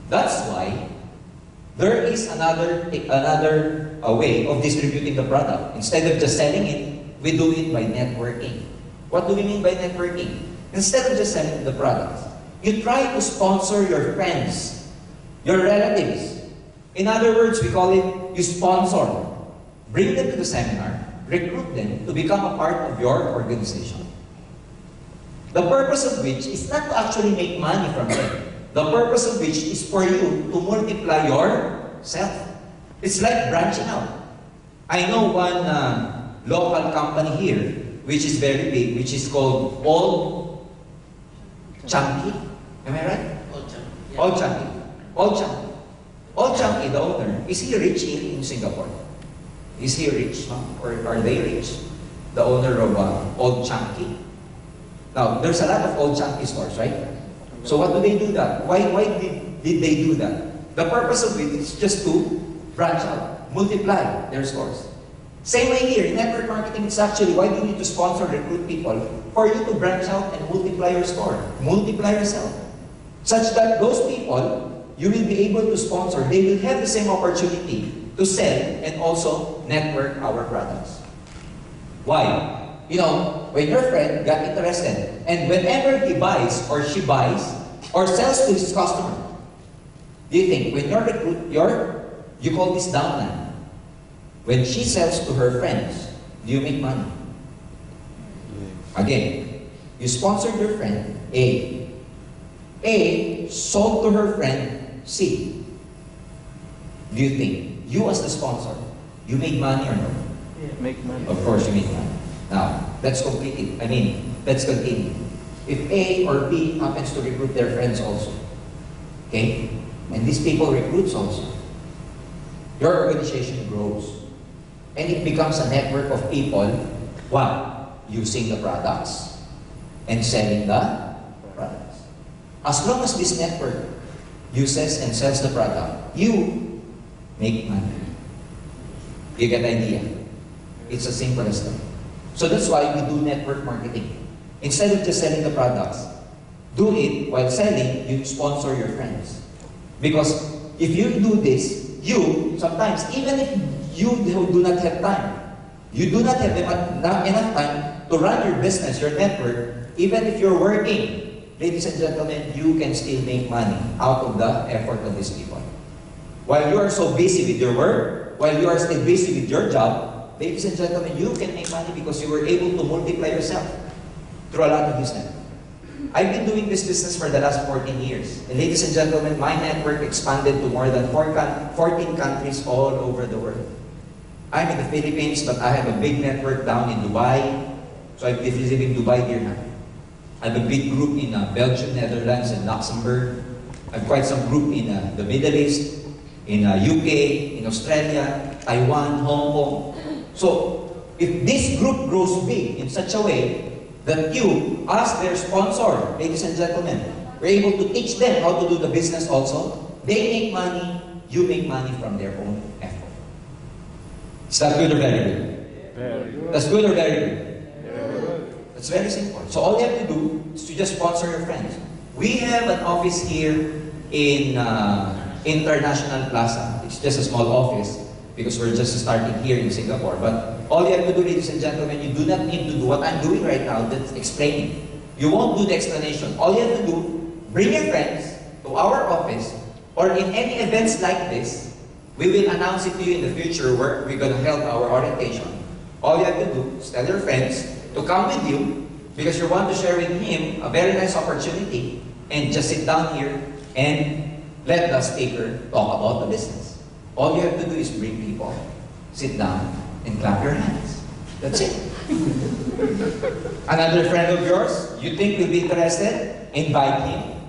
That's why there is another way of distributing the product. Instead of just selling it, we do it by networking. What do we mean by networking? Instead of just selling the products, you try to sponsor your friends, your relatives. In other words, we call it, you sponsor. Bring them to the seminar, recruit them to become a part of your organization. The purpose of which is not to actually make money from them. The purpose of which is for you to multiply yourself. It's like branching out. I know one local company here, which is very big, which is called Old Chunky. Am I right? Old Chunky. Yeah. Old Chunky. Old Chunky. Old Chunky, the owner, is he rich here in Singapore? Is he rich? Or are they rich? The owner of Old Chunky. Now, there's a lot of Old Chunky stores, right? So what do they do that? Why did they do that? The purpose of it is just to branch out, multiply their stores. Same way here, in network marketing, it's actually why do you need to sponsor, recruit people? For you to branch out and multiply your store, multiply yourself. Such that those people, you will be able to sponsor, they will have the same opportunity to sell and also network our products. Why? When your friend got interested, and whenever he buys or she buys or sells to his customer, do you think when you're recruit, you call this downline? When she sells to her friends, do you make money? Again, you sponsored your friend A. A sold to her friend C. Do you think you as the sponsor, you made money or no? Yeah, make money. Of course you make money. Now, let's complete it. Let's continue. If A or B happens to recruit their friends also, okay? And these people recruits also, your organization grows. And it becomes a network of people, what? Using the products and selling the products. As long as this network uses and sells the product, you make money. You get the idea? It's as simple as that. So that's why we do network marketing. Instead of just selling the products, do it while selling, you sponsor your friends. Because if you do this, you, sometimes, even if you do not have time, you do not have enough time to run your business, your network, even if you're working, ladies and gentlemen, you can still make money out of the effort of these people. While you are so busy with your work, while you are still busy with your job, ladies and gentlemen, you can make money because you were able to multiply yourself through a lot of this network. I've been doing this business for the last 14 years. And ladies and gentlemen, my network expanded to more than 14 countries all over the world. I'm in the Philippines, but I have a big network down in Dubai. So I've been visiting Dubai here now. I have a big group in Belgium, Netherlands, and Luxembourg. I have quite some group in the Middle East, in UK, in Australia, Taiwan, Hong Kong. So if this group grows big in such a way that you, as their sponsor, ladies and gentlemen, were able to teach them how to do the business also, they make money, you make money from their own effort. Is that good or very good? Very good. That's good or very good? It's very simple. So all you have to do is to just sponsor your friends. We have an office here in International Plaza. It's just a small office because we're just starting here in Singapore. But all you have to do, ladies and gentlemen, you do not need to do what I'm doing right now, that's explaining. You won't do the explanation. All you have to do, bring your friends to our office or in any events like this. We will announce it to you in the future where we're going to hold our orientation. All you have to do is tell your friends to come with you because you want to share with him a very nice opportunity and just sit down here and let the speaker talk about the business. All you have to do is bring people, sit down, and clap your hands. That's it. Another friend of yours, you think will be interested? Invite him.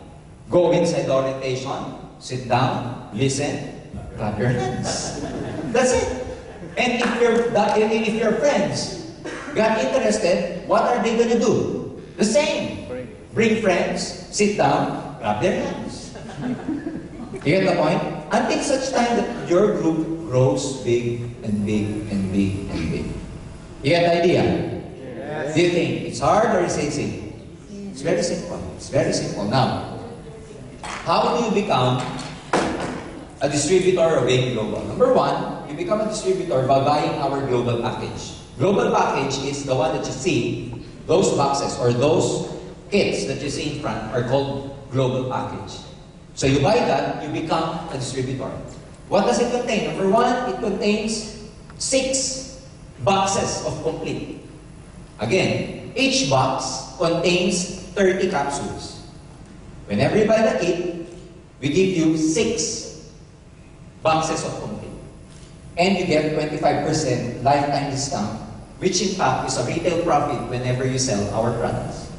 Go inside the orientation, sit down, listen, clap your hands. That's it. And if your friends got interested, what are they going to do? The same. Bring friends, sit down, clap their hands. You get the point? Until such time that your group grows big and big and big and big. You get the idea? Yes. Do you think it's hard or is it easy? It's very simple. It's very simple. Now, how do you become a distributor of Wing Global? Number one, you become a distributor by buying our global package. Global package is the one that you see, those boxes or those kits that you see in front are called global package. So you buy that, you become a distributor. What does it contain? Number one, it contains 6 boxes of complete. Again, each box contains 30 capsules. Whenever you buy the kit, we give you 6 boxes of complete. And you get 25% lifetime discount, which in fact is a retail profit whenever you sell our products.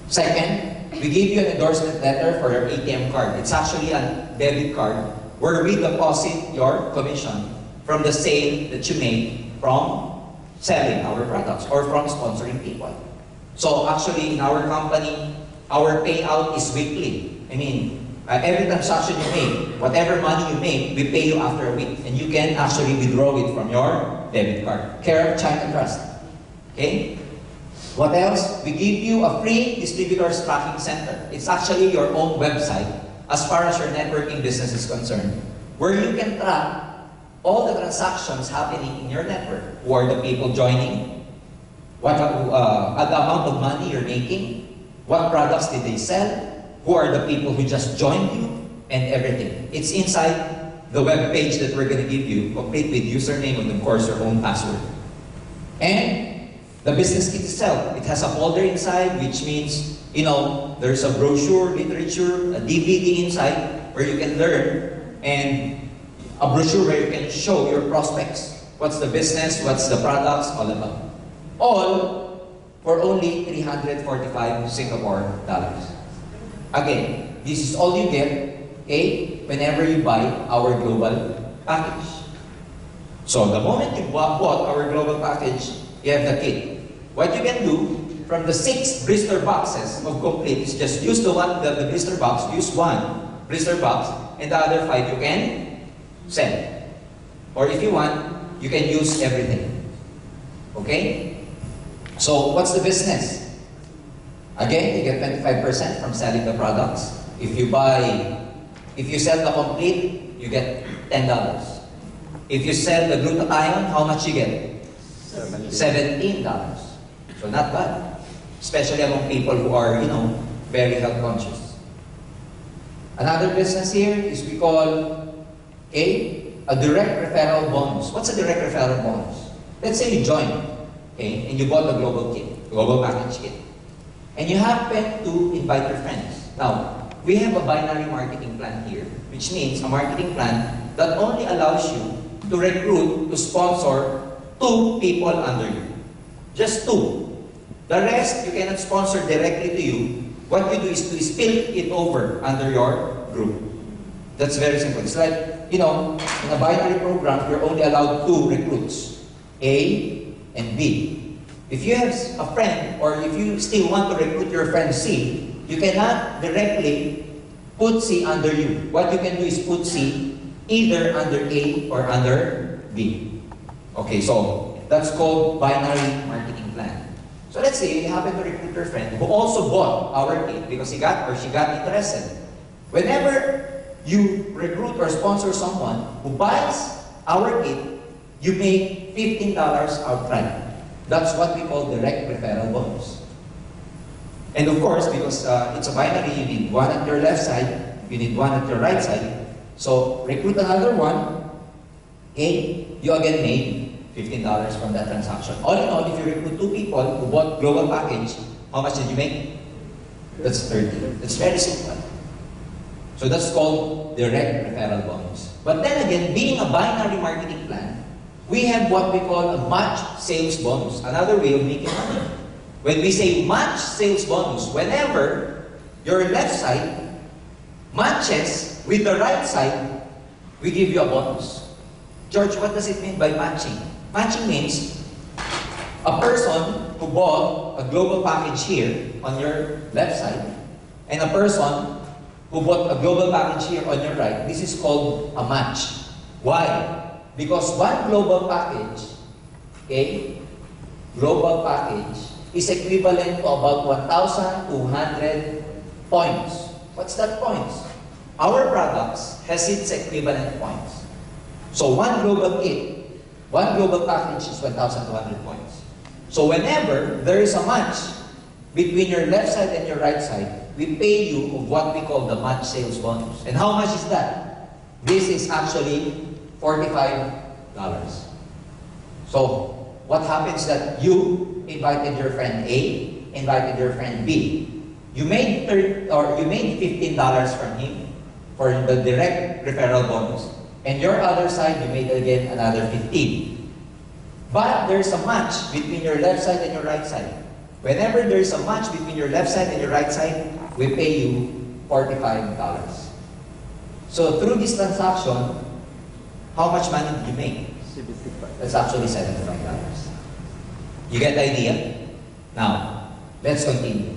Second, we give you an endorsement letter for your ATM card. It's actually a debit card where we deposit your commission from the sale that you made from selling our products or from sponsoring people. So actually in our company, our payout is weekly. I mean, every transaction you make, whatever money you make, we pay you after a week. And you can actually withdraw it from your debit card. Care of China Trust. Okay? What else? We give you a free distributors tracking center. It's actually your own website as far as your networking business is concerned, where you can track all the transactions happening in your network. Who are the people joining? What the amount of money you're making? What products did they sell? Who are the people who just joined you? And everything. It's inside the web page that we're going to give you, complete with username and of course your own password. And the business kit itself, it has a folder inside, which means, you know, there's a brochure, literature, a DVD inside where you can learn, and a brochure where you can show your prospects. What's the business, what's the products, all about. All for only 345 Singapore dollars. Again, this is all you get, okay, whenever you buy our global package. So the moment you bought our global package, you have the kit. What you can do from the 6 blister boxes of complete is just use the blister box, use 1 blister box, and the other 5 you can sell. Or if you want, you can use everything. Okay? So what's the business? Again, you get 25% from selling the products. If you sell the complete, you get $10. If you sell the glutathione, how much you get? $17. So not bad. Especially among people who are, you know, very health conscious. Another business here is we call a direct referral bonus. What's a direct referral bonus? Let's say you join, okay, and you bought the global kit, global package kit. and you happen to invite your friends. Now, we have a binary marketing plan here, which means a marketing plan that only allows you to recruit, to sponsor 2 people under you. Just 2. The rest, you cannot sponsor directly to you. What you do is to spill it over under your group. That's very simple. It's like, you know, in a binary program, you're only allowed 2 recruits, A and B. If you have a friend, or if you still want to recruit your friend C, you cannot directly put C under you. What you can do is put C either under A or under B. Okay, so that's called binary marketing plan. So let's say you happen to recruit your friend who also bought our kit because he got or she got interested. Whenever you recruit or sponsor someone who buys our kit, you make $15 outright. That's what we call direct referral bonus. And of course, because it's a binary, you need 1 at your left side, you need 1 at your right side. So recruit another one, okay, you again made $15 from that transaction. All in all, if you recruit 2 people who bought global package, how much did you make? That's 30. That's very simple. So that's called direct referral bonus. But then again, being a binary marketing plan, we have what we call a match sales bonus, another way of making money. When we say match sales bonus, whenever your left side matches with the right side, we give you a bonus. George, what does it mean by matching? Matching means a person who bought a global package here on your left side, and a person who bought a global package here on your right. This is called a match. Why? Because one global package, okay, global package is equivalent to about 1,200 points. What's that points? Our products has its equivalent points. So one global kit, one global package is 1,200 points. So whenever there is a match between your left side and your right side, we pay you of what we call the match sales bonus. And how much is that? This is actually $45. So what happens that you invited your friend A, invited your friend B. You made $15 from him for the direct referral bonus. And your other side, you made again another 15. But there's a match between your left side and your right side. Whenever there's a match between your left side and your right side, we pay you $45. So through this transaction, how much money did you make? 75. That's actually $75. You get the idea? Now, let's continue.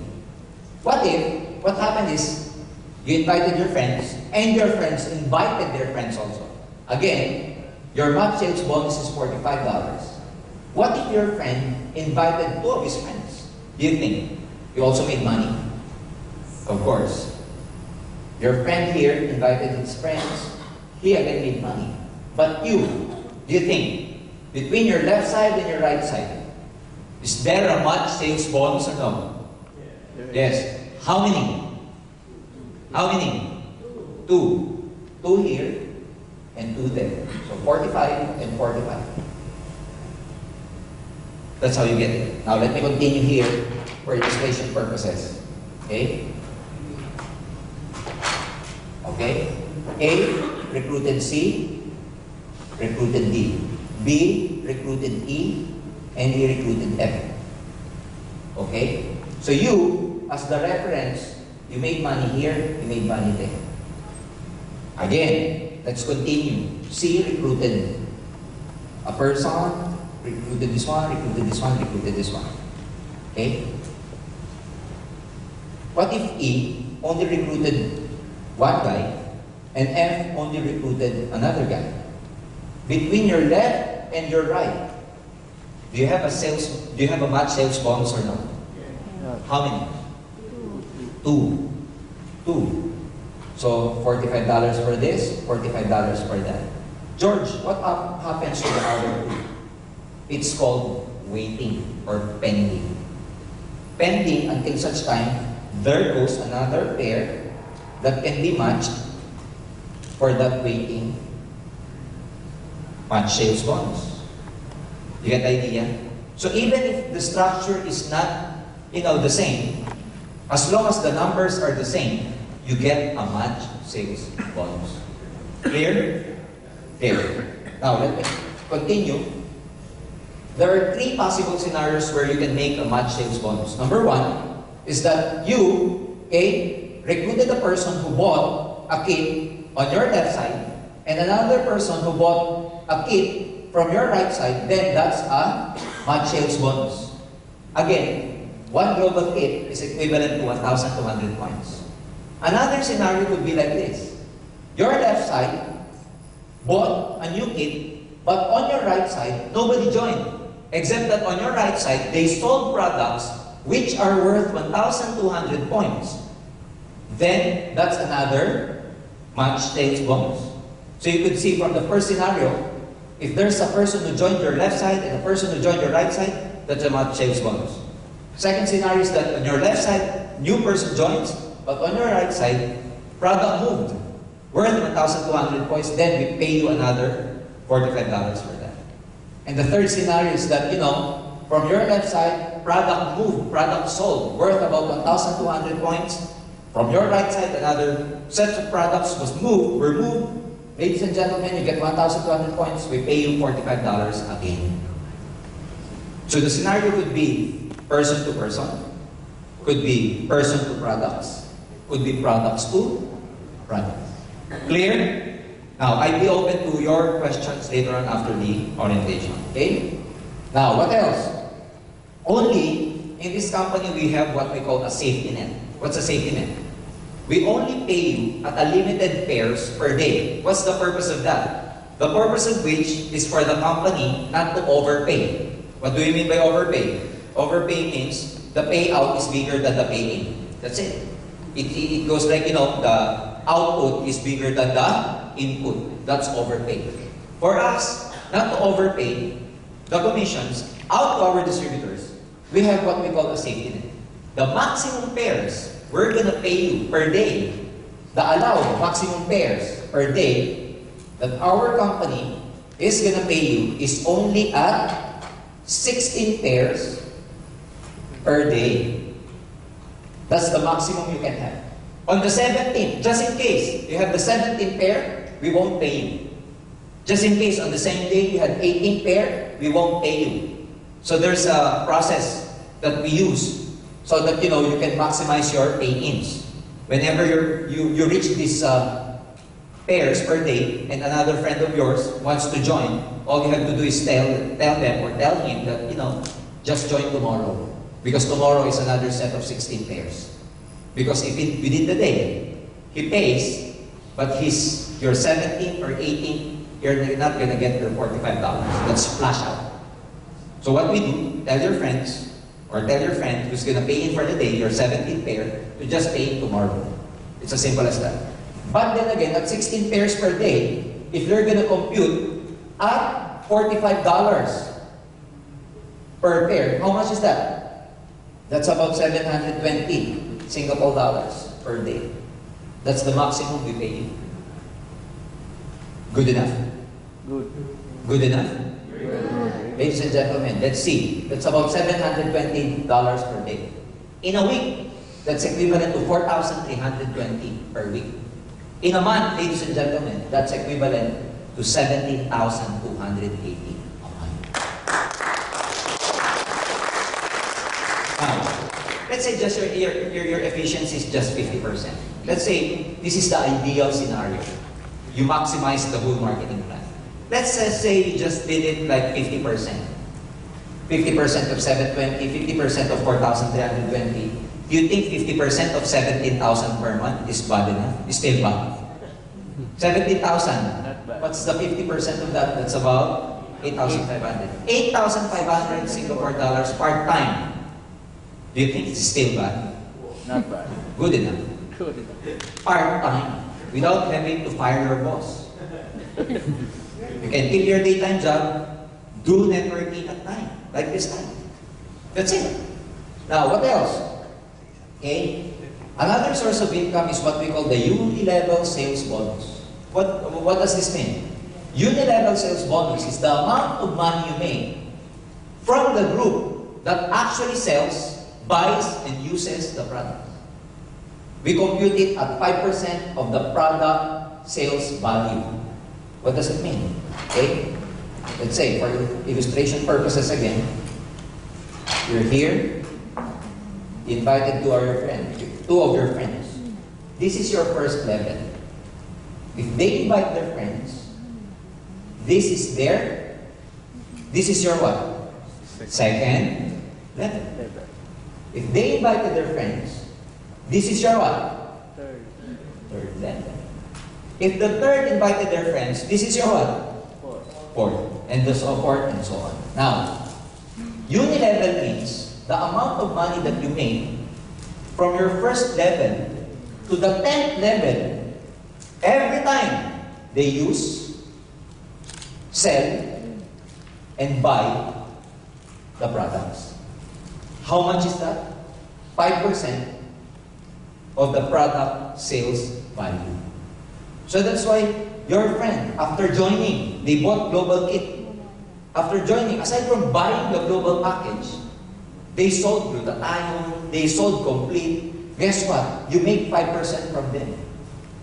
What happened is, you invited your friends, and your friends invited their friends also. Again, your match sales bonus is $45. What if your friend invited 2 of his friends? Do you think you also made money? Of course. Your friend here invited his friends. He again made money. But you, do you think, between your left side and your right side, is there a match sales bonus or no? Yes. How many? How many? 2. 2 here and 2 there. So 45 and 45. That's how you get it. Now let me continue here for illustration purposes. Okay? Okay? A recruited C, recruited D. B recruited E, and E recruited F. Okay? So you, as the reference, you made money here, you made money there. Again, let's continue. C recruited a person, recruited this one, recruited this one, recruited this one. Okay? What if E only recruited one guy and F only recruited another guy? Between your left and your right, do you have a match sales bonus or no? How many? 2. 2. So $45 for this, $45 for that. George, what happens to the other 2? It's called waiting or pending. Pending until such time there goes another pair that can be matched for that waiting match sales bonus. You get the idea? So even if the structure is not, the same, As long as the numbers are the same, you get a match sales bonus. Clear? Clear. Now, let me continue. There are three possible scenarios where you can make a match sales bonus. Number one is that you, okay, recruited a person who bought a kit on your left side and another person who bought a kit from your right side, then that's a match sales bonus. Again, one global kit is equivalent to 1,200 points. Another scenario could be like this. Your left side bought a new kit, but on your right side, nobody joined. Except that on your right side, they sold products which are worth 1,200 points. Then, that's another match sales bonus. So you could see from the first scenario, if there's a person who joined your left side and a person who joined your right side, that's a match sales bonus. Second scenario is that on your left side, new person joins, but on your right side, product moved, worth 1,200 points, then we pay you another $45 for that. And the third scenario is that, from your left side, product moved, product sold, worth about 1,200 points. From your right side, another set of products were moved. Ladies and gentlemen, you get 1,200 points, we pay you $45 again. So the scenario could be person to person, could be person to products, could be products to products. Clear? Now, I'll be open to your questions later on after the orientation. Okay? Now, what else? Only in this company we have what we call a safety net. What's a safety net? We only pay you at a limited pairs per day. What's the purpose of that? The purpose of which is for the company not to overpay. What do you mean by overpay? Overpay means the payout is bigger than the pay-in. That's it. It goes like, the output is bigger than the input. That's overpay. For us, not to overpay the commissions out to our distributors, we have what we call a safety net. The maximum pairs we're going to pay you per day, the allowed maximum pairs per day that our company is going to pay you is only at 16 pairs per day. That's the maximum you can have. On the 17th, just in case you have the 17th pair, we won't pay you. Just in case on the same day you had 18 pair, we won't pay you. So there's a process that we use so that you can maximize your pay-ins. Whenever you reach these pairs per day and another friend of yours wants to join, all you have to do is tell them or tell him that just join tomorrow, because tomorrow is another set of 16 pairs. Because if within the day he pays, but your 17th or 18th, you're not going to get your $45. That's splash out. So what we do, tell your friends, or tell your friend who's going to pay in for the day, your 17th pair, to just pay in tomorrow. It's as simple as that. But then again, at 16 pairs per day, if you're going to compute at $45 per pair, how much is that? That's about 720 Singapore dollars per day. That's the maximum we pay you. Good enough? Good. Good enough? Ladies and gentlemen, let's see. That's about $720 per day. In a week, that's equivalent to 4,320 per week. In a month, ladies and gentlemen, that's equivalent to 17,280 a month. Now, let's say just your efficiency is just 50%. Let's say this is the ideal scenario. You maximize the whole marketing plan. Let's say you just did it like 50%. 50% of 720, 50% of 4,320. Do you think 50% of 17,000 per month is bad enough? Is still bad? 17,000. What's the 50% of that? That's about 8,500. 8,500 Singapore dollars part-time. Do you think it's still bad? Not bad. Good enough. Good enough. Part-time. Without having to fire your boss. You can kill your daytime job, do networking at night, like this time. That's it. Now, what else? Okay? Another source of income is what we call the uni-level sales bonus. What does this mean? Uni-level sales bonus is the amount of money you make from the group that actually sells, buys, and uses the product. We compute it at 5% of the product sales value. What does it mean? Okay? Let's say, for illustration purposes again, you're here, invited two of your friends. This is your first level. If they invite their friends, this is your what? Second level. If they invited their friends, this is your what? Third level. If the third invited their friends, this is your what? Fourth. And so forth and so on. Now, unilevel means the amount of money that you make from your first level to the 10th level every time they use, sell, and buy the products. How much is that? 5% of the product sales value. So that's why your friend, after joining, they bought Global Kit. After joining, aside from buying the global package, they sold glutathione, they sold complete. Guess what? You make 5% from them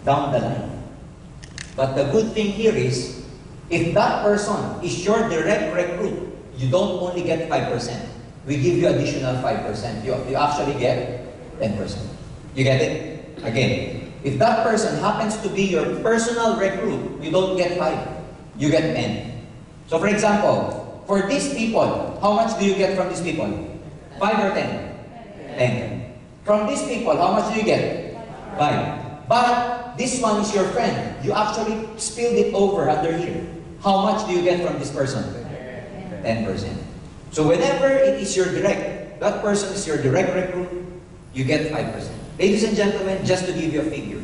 down the line. But the good thing here is, if that person is your direct recruit, you don't only get 5%. We give you additional 5%. You actually get 10%. You get it? Again, if that person happens to be your personal recruit, you don't get 5. You get 10. So for example, for these people, how much do you get from these people? 5 or 10? 10. From these people, how much do you get? 5. But this one is your friend. You actually spilled it over under here. How much do you get from this person? 10%. So whenever it is your that person is your direct recruit, you get 5%. Ladies and gentlemen, just to give you a figure.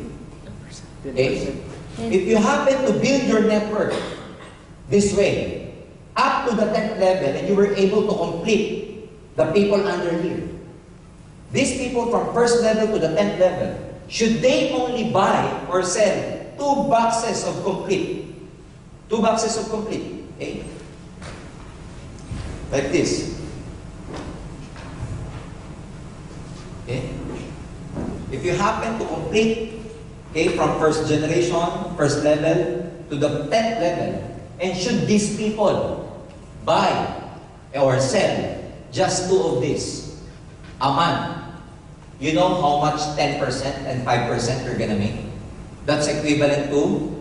Okay? If you happen to build your network this way, up to the 10th level, and you were able to complete the people under here, these people from first level to the 10th level, should they only buy or sell 2 boxes of complete? 2 boxes of complete. Okay? Like this. Okay? If you happen to complete, okay, from first generation, first level, to the 10th level, and should these people buy or sell just 2 of these a month, you know how much 10% and 5% you're gonna make? That's equivalent to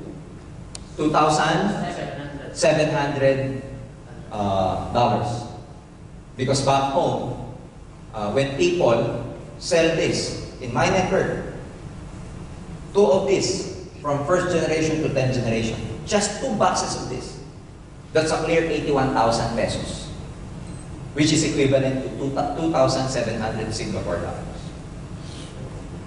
$2,700. Because back home, when people sell this, in my network, 2 of this, from first generation to 10th generation, just 2 boxes of this, that's a clear 81,000 pesos, which is equivalent to 2,700 Singapore dollars.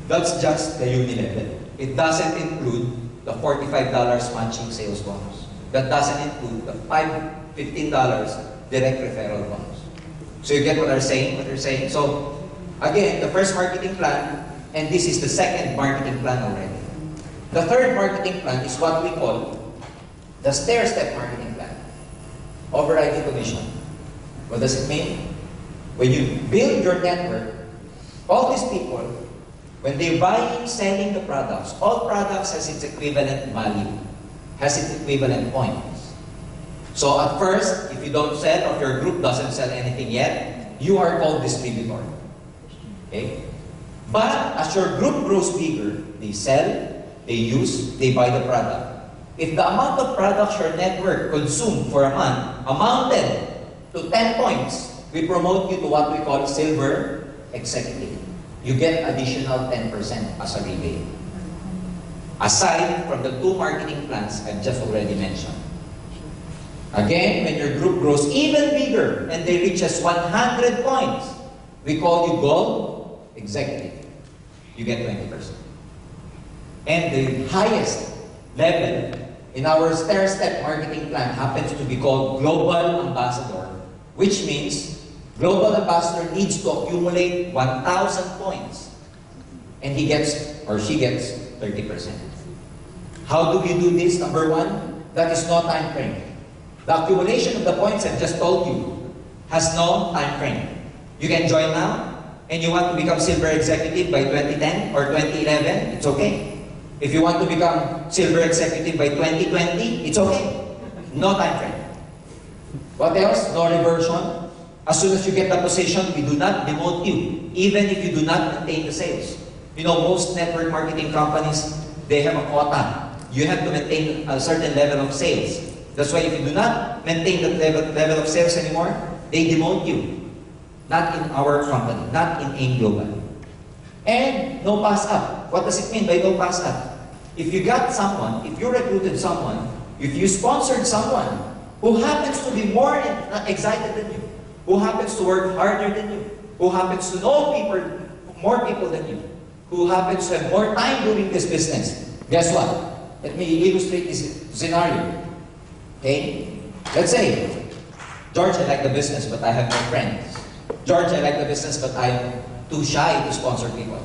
That's just the unilevel. It doesn't include the $45 matching sales bonus. That doesn't include the $15 direct referral bonus. So you get what they're saying? So again, the first marketing plan, and this is the second marketing plan already. The third marketing plan is what we call the stair-step marketing plan. Overriding commission. What does it mean? When you build your network, all these people, when they're buying, selling the products, all products has its equivalent value, has its equivalent points. So at first, if you don't sell or if your group doesn't sell anything yet, you are called distributor. Okay? But as your group grows bigger, they sell, they use, they buy the product. If the amount of products your network consumed for a month amounted to 10 points, we promote you to what we call silver executive. You get additional 10% as a rebate. Aside from the 2 marketing plans I've just already mentioned. Again, when your group grows even bigger and they reach us 100 points, we call you gold executive. You get 20%. And the highest level in our stair-step marketing plan happens to be called global ambassador, which means global ambassador needs to accumulate 1,000 points. And he gets, or she gets, 30%. How do we do this? Number 1, that is no time frame. The accumulation of the points I've just told you has no time frame. You can join now, and you want to become silver executive by 2010 or 2011, it's okay. If you want to become silver executive by 2020, it's okay. No time frame. What else? No reversion. As soon as you get the position, we do not demote you, even if you do not maintain the sales. You know, most network marketing companies, they have a quota. You have to maintain a certain level of sales. That's why if you do not maintain that level of sales anymore, they demote you. Not in our company, not in AIM Global. And no pass up. What does it mean by no pass up? If you got someone, if you recruited someone, if you sponsored someone who happens to be more excited than you, who happens to work harder than you, who happens to know more people than you, who happens to have more time doing this business, guess what? Let me illustrate this scenario. Okay? Let's say, George, I like the business, but I have no friends. George, I like the business, but I'm too shy to sponsor people.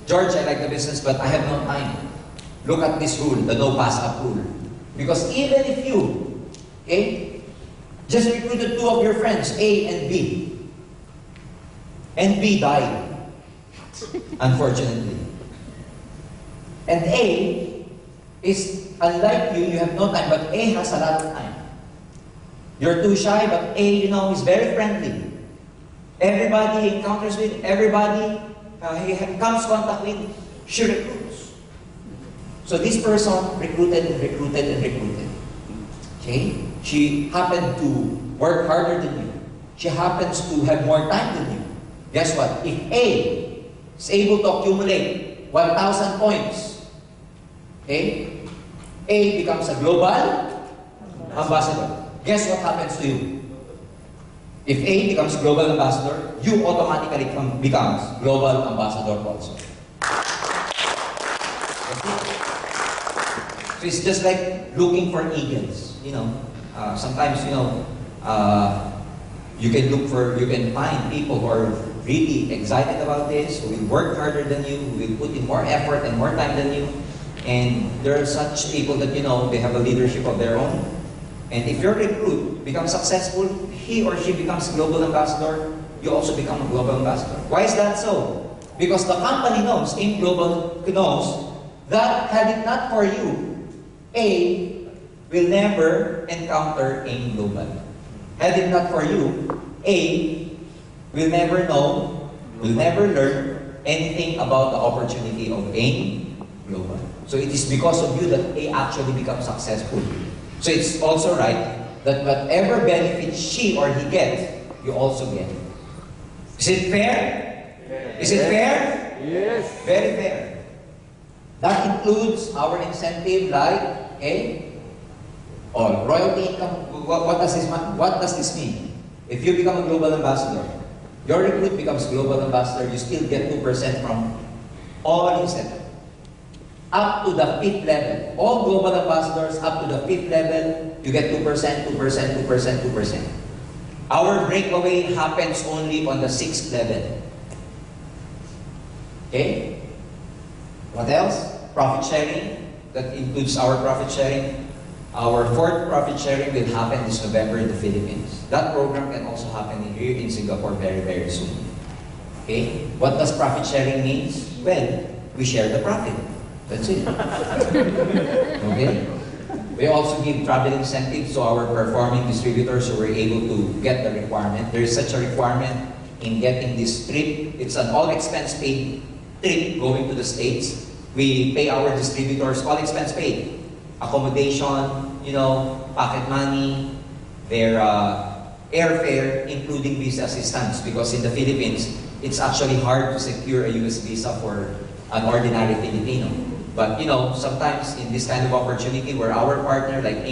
George, I like the business, but I have no time. Look at this rule, the no pass up rule. Because even if you, okay, just recruited two of your friends, A and B died, unfortunately. And A is, unlike you have no time, but A has a lot of time. You're too shy, but A, you know, is very friendly. Everybody he encounters with, everybody he comes contact with, she recruits. So this person recruited and recruited and recruited. Okay? She happened to work harder than you. She happens to have more time than you. Guess what? If A is able to accumulate 1,000 points, okay, A becomes a global ambassador. Guess what happens to you? If A becomes global ambassador, you automatically becomes global ambassador also. So it's just like looking for eagles. You know, sometimes you can find people who are really excited about this, who will work harder than you, who will put in more effort and more time than you. And there are such people that they have a leadership of their own. And if your recruit becomes successful, he or she becomes global ambassador, you also become a global ambassador. Why is that so? Because the company knows, AIM Global knows, that had it not for you, A will never encounter AIM Global. Had it not for you, A will never know, will never learn anything about the opportunity of AIM Global. So it is because of you that A actually becomes successful. So it's also right that whatever benefit she or he gets, you also get. Is it fair? Yes. Is it fair? Yes. Very fair. That includes our incentive like royalty income. What does this mean? If you become a global ambassador, your recruit becomes global ambassador, you still get 2% from all incentive. Up to the 5th level. All global ambassadors up to the 5th level, you get 2%, 2%, 2%, 2%. Our breakaway happens only on the 6th level. Okay? What else? Profit sharing. That includes our profit sharing. Our 4th profit sharing will happen this November in the Philippines. That program can also happen here in Singapore very, very soon. Okay? What does profit sharing mean? Well, we share the profit. That's it. Okay? We also give travel incentives to our performing distributors who were able to get the requirement. There is such a requirement in getting this trip. It's an all-expense paid trip going to the States. We pay our distributors all expense paid. Accommodation, pocket money, their airfare, including visa assistance. Because in the Philippines, it's actually hard to secure a US visa for an ordinary Filipino. But sometimes in this kind of opportunity where our partner, like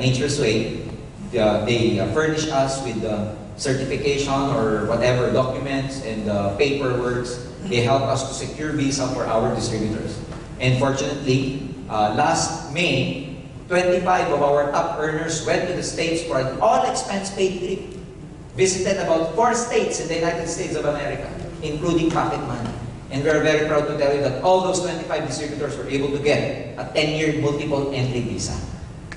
Nature's Way, they furnish us with the certification or whatever documents and paperwork. They help us to secure visa for our distributors. And fortunately, last May, 25 of our top earners went to the States for an all-expense paid trip. Visited about 4 states in the United States of America, including pocket money. And we're very proud to tell you that all those 25 distributors were able to get a 10-year multiple entry visa.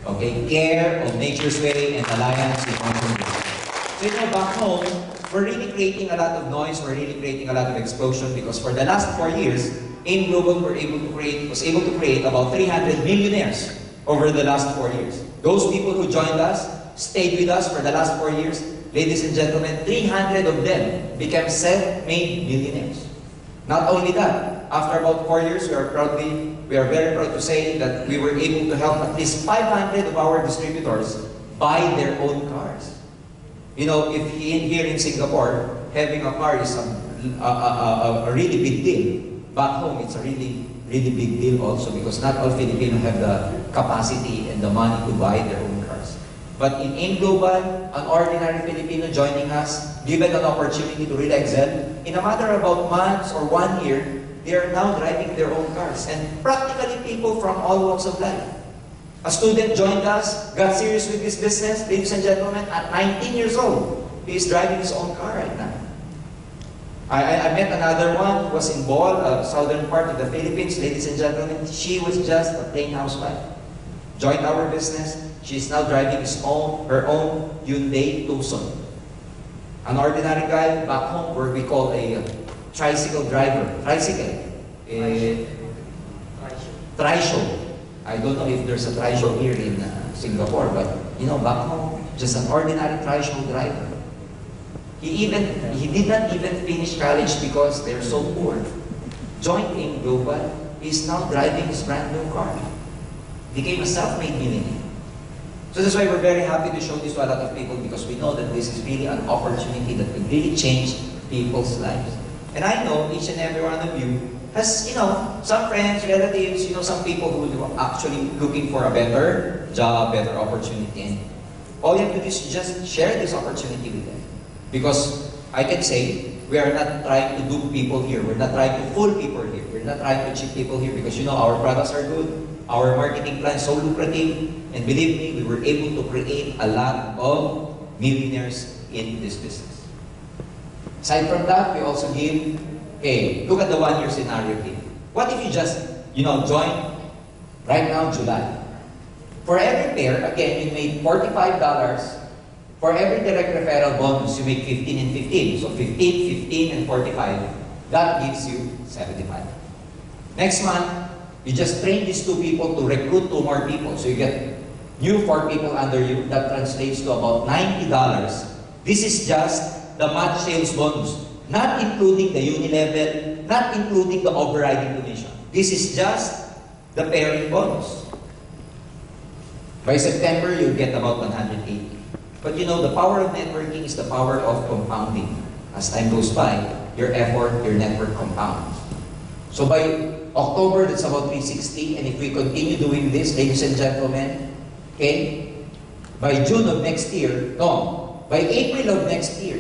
Okay? Care of Nature's Way and Alliance with Mountain Visa. So, you know, back home, we're really creating a lot of noise, we're really creating a lot of explosion because for the last 4 years, AIM Global was able to create about 300 millionaires over the last 4 years. Those people who joined us, stayed with us for the last 4 years, ladies and gentlemen, 300 of them became self-made millionaires. Not only that, after about 4 years, we are very proud to say that we were able to help at least 500 of our distributors buy their own cars. You know, if here in Singapore, having a car is a really big deal. Back home, it's a really big deal also because not all Filipinos have the capacity and the money to buy their own cars. But in AIM Global, an ordinary Filipino joining us, given an opportunity to really excel, in a matter of about months or 1 year, they are now driving their own cars. And practically people from all walks of life. A student joined us, got serious with this business, ladies and gentlemen, at 19 years old. He is driving his own car right now. I met another one who was in Bohol, southern part of the Philippines, ladies and gentlemen. She was just a plain housewife. Joined our business. She's now driving her own Hyundai Tucson. An ordinary guy back home where we call a tricycle driver. Tricycle. Trishow. I don't know if there's a trishow here in Singapore, but you know, back home, just an ordinary trishow driver. He did not even finish college because they're so poor. Joined AIM Global, he's now driving his brand new car. Became a self-made millionaire. So that's why we're very happy to show this to a lot of people because we know that this is really an opportunity that can really change people's lives. And I know each and every one of you has, you know, some friends, relatives, you know, some people who are actually looking for a better job, better opportunity. And all you have to do is just share this opportunity with them. Because I can say, we are not trying to dupe people here. We're not trying to fool people here. We're not trying to cheat people here because, you know, our products are good. Our marketing plan is so lucrative. And believe me, we were able to create a lot of millionaires in this business. Aside from that, we also give, hey, look at the 1 year scenario here. What if you just, you know, join right now, July? For every pair, again, you made $45. For every direct referral bonus, you make 15 and 15. So 15, 15, and 45. That gives you 75. Next month, you just train these 2 people to recruit 2 more people. So you get new 4 people under you. That translates to about $90. This is just the match sales bonus. Not including the uni-level, not including the overriding commission. This is just the pairing bonus. By September, you'll get about 180. But you know, the power of networking is the power of compounding. As time goes by, your effort, your network compounds. So by October, that's about 360. And if we continue doing this, ladies and gentlemen, okay, by June of next year, no, by April of next year,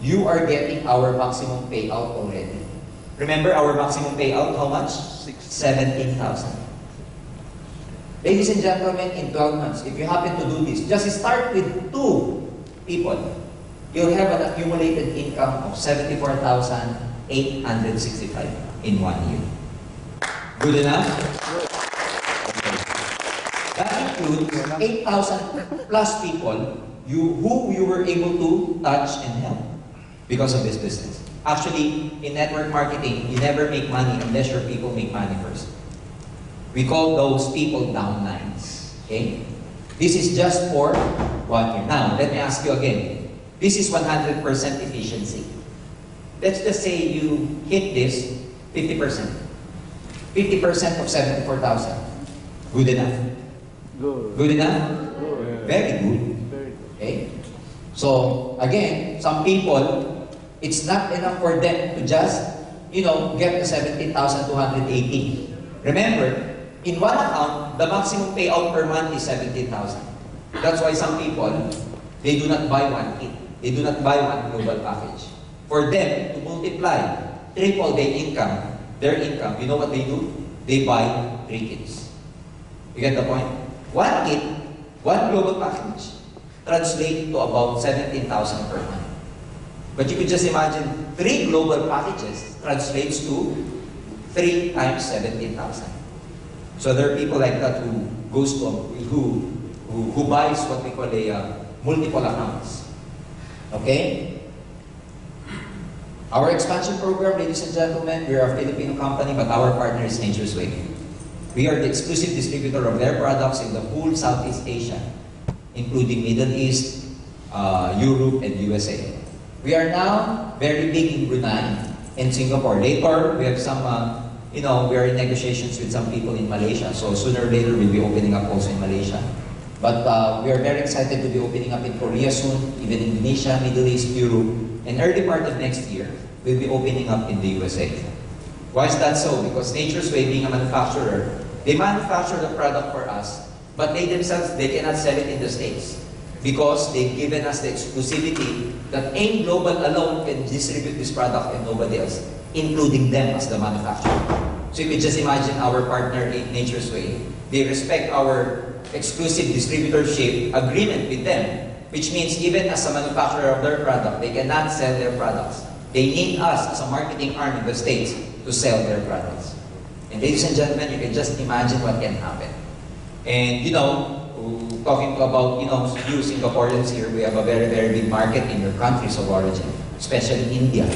you are getting our maximum payout already. Remember our maximum payout, how much? 17,000. Ladies and gentlemen, in 12 months, if you happen to do this, just start with 2 people. You'll have an accumulated income of 74,865 in 1 year. Good enough? That includes 8,000 plus people who you were able to touch and help because of this business. Actually, in network marketing, you never make money unless your people make money first. We call those people downlines. Okay? This is just for 1 year. Now, let me ask you again. This is 100% efficiency. Let's just say you hit this 50%. 50% of 74,000. Good enough? Good. Good enough? Good. Very good. Very good. Okay? So, again, some people, it's not enough for them to just, you know, get the 17,280. Remember, in one account, the maximum payout per month is 17,000. That's why some people, they do not buy 1 kit. They do not buy 1 global package. For them to multiply, triple their income, you know what they do? They buy 3 kits. You get the point? 1 kit, 1 global package, translates to about 17,000 per month. But you could just imagine 3 global packages translates to 3 times 17,000. So there are people like that who buys what we call a multiple accounts. Okay? Our expansion program, ladies and gentlemen, we are a Filipino company, but our partner is Nature's Way. We are the exclusive distributor of their products in the whole Southeast Asia, including Middle East, Europe, and USA. We are now very big in Brunei and Singapore. Later, we have some, we are in negotiations with some people in Malaysia. So sooner or later, we'll be opening up also in Malaysia. But we are very excited to be opening up in Korea soon, even Indonesia, Middle East, Europe, and early part of next year, we'll be opening up in the USA. Why is that so? Because Nature's Way, being a manufacturer, they manufacture the product for us, but they themselves, they cannot sell it in the States. Because they've given us the exclusivity that AIM Global alone can distribute this product and nobody else, including them as the manufacturer. So you can just imagine our partner in Nature's Way. They respect our exclusive distributorship agreement with them, which means even as a manufacturer of their product, they cannot sell their products. They need us as a marketing arm in the States to sell their products. And ladies and gentlemen, you can just imagine what can happen. And talking about few Singaporeans here, we have a very, very big market in your countries of origin, especially India.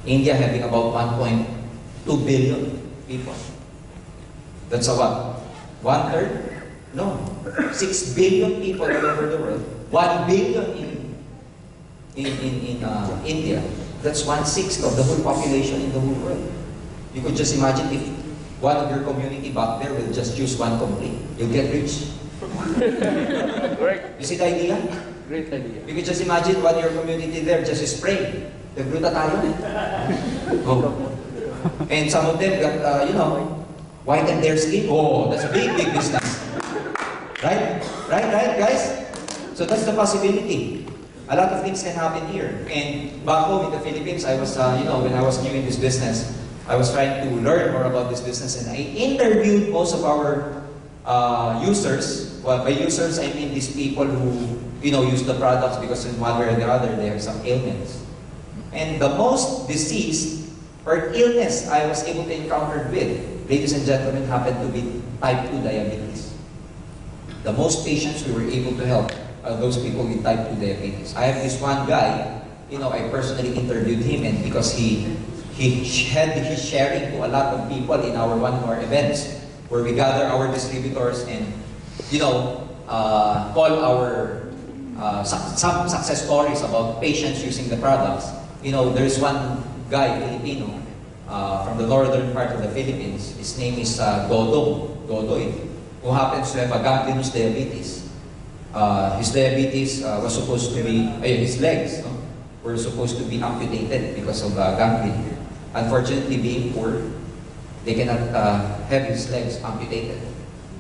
India having about 1.2 billion people. That's a what? 1/3? No. 6 billion people all over the world. 1 billion in India. That's 1/6 of the whole population in the whole world. You could just imagine if one of your community back there will just use one complaint. You'll get rich. Correct. You see the idea? Great idea. You can just imagine what your community there just spray. Glutathione. Oh. And some of them got, whiten their skin. Oh, that's a big, big business. Right? Right, guys? So that's the possibility. A lot of things can happen here. And back home in the Philippines, I was, when I was new in this business, I was trying to learn more about this business, and I interviewed most of our users. Well, by users, I mean these people who, use the products because in one way or the other, they have some ailments. And the most disease or illness I was able to encounter with, ladies and gentlemen, happened to be type 2 diabetes. The most patients we were able to help are those people with type 2 diabetes. I have this one guy, I personally interviewed him, and because he had his sharing to a lot of people in our one of our events, where we gather our distributors and, call our some success stories about patients using the products. There's one guy, Filipino, from the northern part of the Philippines. His name is Dodoy, who happens to have a gangrenous diabetes. His diabetes was supposed to be, his legs were supposed to be amputated because of gangrene. Unfortunately, being poor, they cannot have his legs amputated.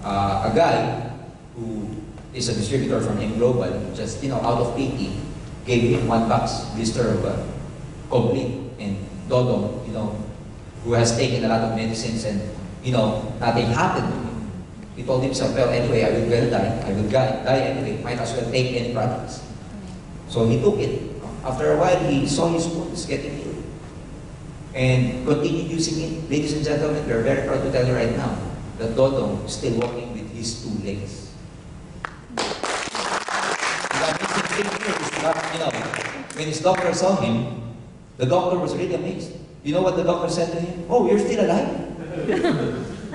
A guy who is a distributor from AIM Global, just out of pity, gave him 1 box blister of complete. And Dodo, who has taken a lot of medicines and nothing happened to him. He told himself, well, anyway, I will die. I will die anyway. Might as well take any products. So he took it. After a while, he saw his wounds getting healed and continued using it. Ladies and gentlemen, we are very proud to tell you right now that Dodo is still walking with his 2 legs. The amazing thing here is that, when his doctor saw him, the doctor was really amazed. You know what the doctor said to him? Oh, you're still alive?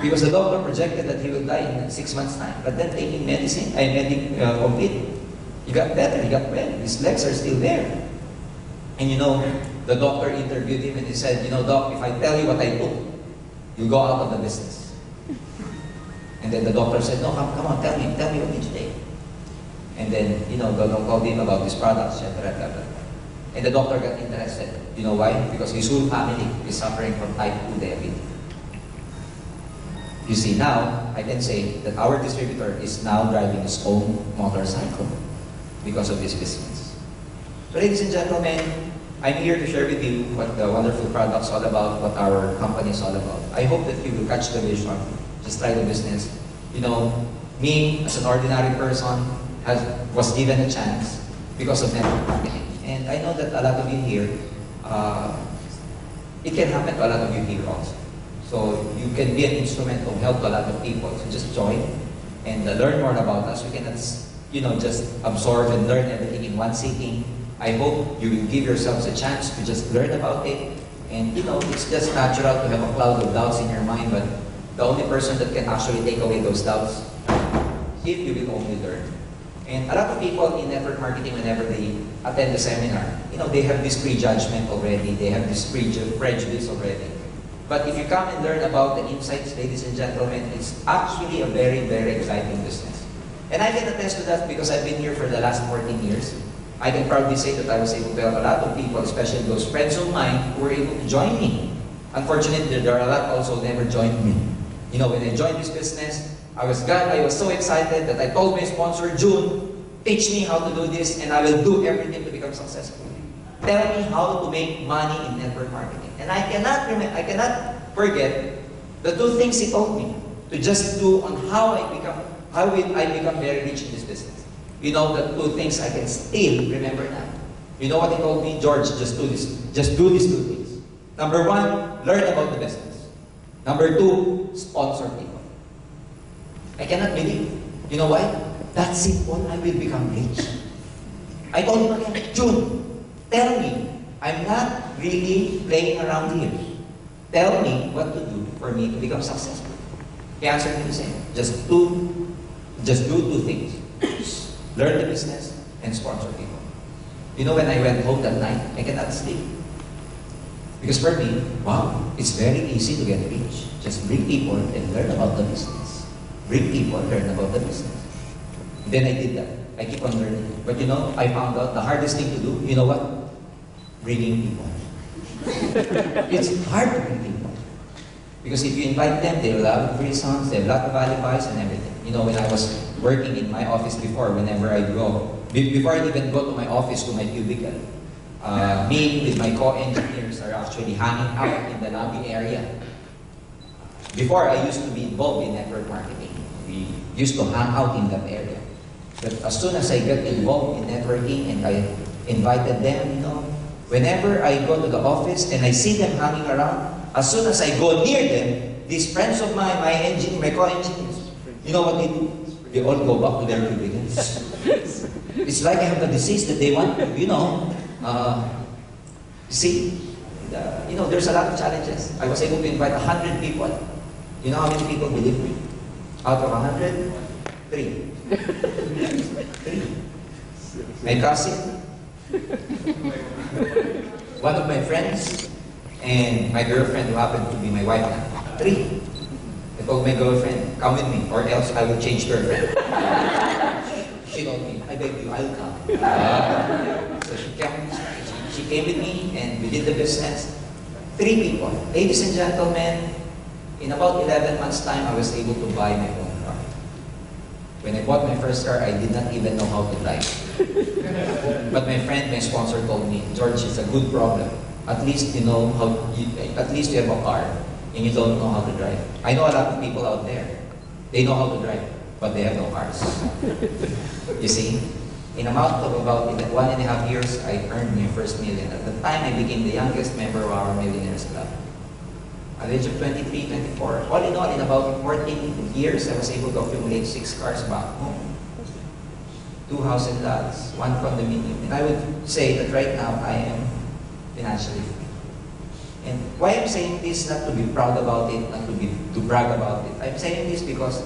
Because the doctor projected that he will die in 6 months' time. But then taking medicine, complete, he got better, he got well. His legs are still there. And the doctor interviewed him and he said, Doc, if I tell you what I took, you'll go out of the business. And then the doctor said, no, come on, tell me what did you take? And then, Dodo called him about his products, etc. And the doctor got interested. You know why? Because his whole family is suffering from type 2 diabetes. You see, now, I can say that our distributor is now driving his own motorcycle because of this business. So ladies and gentlemen, I'm here to share with you what the wonderful product's all about, what our company is all about. I hope that you will catch the vision, just try the business. Me, as an ordinary person, was given a chance because of network marketing. And I know that a lot of you here, it can happen to a lot of you here also. So you can be an instrument of help to a lot of people. So just join and learn more about us. We cannot, just absorb and learn everything in one sitting. I hope you will give yourselves a chance to just learn about it. And you know, it's just natural to have a cloud of doubts in your mind, but the only person that can actually take away those doubts, if you will only learn. And a lot of people in network marketing, whenever they attend the seminar, you know, they have this prejudgment already, they have this prejudice already. But if you come and learn about the insights, ladies and gentlemen, it's actually a very, very exciting business. And I can attest to that because I've been here for the last 14 years. I can proudly say that I was able to help a lot of people, especially those friends of mine who were able to join me. Unfortunately, there are a lot also who never joined me. You know, when I joined this business, I was so excited that I told my sponsor, June, teach me how to do this and I will do everything to become successful. Tell me how to make money in network marketing. And I cannot forget the two things he told me to just do on how will I become very rich in this business. You know, the two things I can still remember now. You know what he told me? George, just do this. Just do these two things. Number one, learn about the business. Number two, sponsor people. I cannot believe. You know why? That's simple, I will become rich. I told him again, June, tell me, I'm not really playing around here. Tell me what to do for me to become successful. He answered me the same. Just do two things. Learn the business and sponsor people. You know, when I went home that night, I cannot sleep. Because for me, wow, it's very easy to get rich. Just bring people and learn about the business. Bring people, learn about the business. Then I did that. I keep on learning. But you know, I found out the hardest thing to do, you know what? Bringing people. It's hard to bring people. Because if you invite them, they will have free songs, they have a lot of alibis and everything. You know, when I was working in my office before, whenever I go, before I even go to my office, to my cubicle, me with my co-engineers are actually hanging out in the lobby area. Before, I used to be involved in network marketing. We used to hang out in that area. But as soon as I got involved in networking and I invited them, you know, whenever I go to the office and I see them hanging around, as soon as I go near them, these friends of mine, my co-engineers, you know what they do? They all go back to their cubicles. It's like I have the disease that they want to, you know. You know, there's a lot of challenges. I was able to invite 100 people. You know how many people believe me? Out of 100, 3. 3. My cousin, one of my friends, and my girlfriend who happened to be my wife now. 3. I told my girlfriend, come with me, or else I will change girlfriend. She told me, I beg you, I'll come. So she came with me, and we did the business. 3 people. Ladies and gentlemen, in about 11 months' time, I was able to buy my own car. When I bought my first car, I did not even know how to drive. But my friend, my sponsor, told me, George, it's a good problem. At least you know at least you have a car, and you don't know how to drive. I know a lot of people out there. They know how to drive, but they have no cars. You see? In a amount of about 1.5 years, I earned my first million. At the time, I became the youngest member of our Millionaires Club. At the age of 23, 24, all in all, in about 14 years, I was able to accumulate 6 cars back home. 2 house and lots, 1 condominium. And I would say that right now, I am financially free. And why I'm saying this, not to be proud about it, not to brag about it. I'm saying this because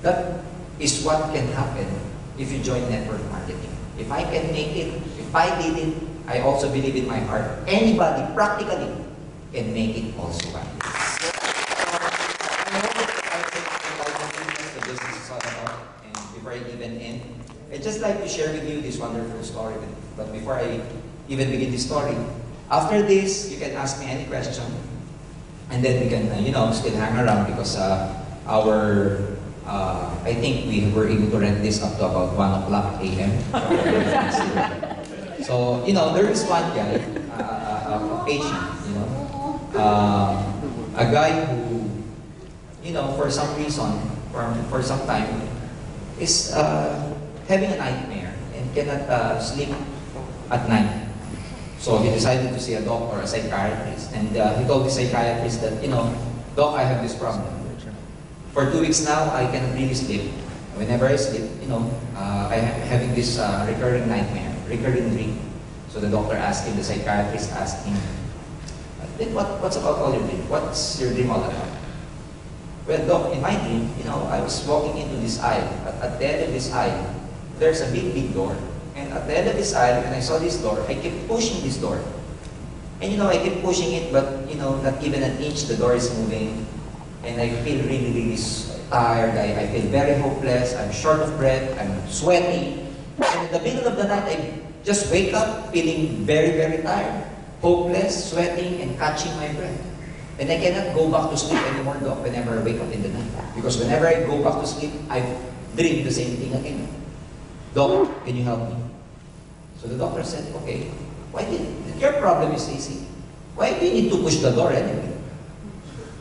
that is what can happen if you join network marketing. If I can make it, if I did it, I also believe in my heart, anybody practically can make it also. I hope the business is all about. And before I even end, I'd just like to share with you this wonderful story. But before I even begin this story, after this, you can ask me any question, and then we can, you know, still hang around because I think we were able to rent this up to about 1 o'clock a.m. So, you know, there is one guy, a patient, you know, a guy who, you know, for some reason, for some time, is having a nightmare and cannot sleep at night. So he decided to see a doctor, a psychiatrist, and he told the psychiatrist that, you know, Doc, I have this problem. For 2 weeks now, I cannot really sleep. Whenever I sleep, you know, I am having this recurring nightmare, recurring dream. So the doctor asked him, the psychiatrist asked him, then what's about all your dream? What's your dream all about? Well, doc, in my dream, I was walking into this aisle. At the end of this aisle, there's a big door. And at the end of this aisle, when I saw this door, I kept pushing this door. And I kept pushing it, but not even an inch the door is moving. And I feel really tired. I feel very hopeless. I'm short of breath. I'm sweaty. And in the middle of the night, I just wake up feeling very tired, hopeless, sweating, and catching my breath. And I cannot go back to sleep anymore, Doc, whenever I wake up in the night. Because whenever I go back to sleep, I dream the same thing again. Doc, can you help me? So the doctor said, okay, your problem is easy. Why do you need to push the door anyway?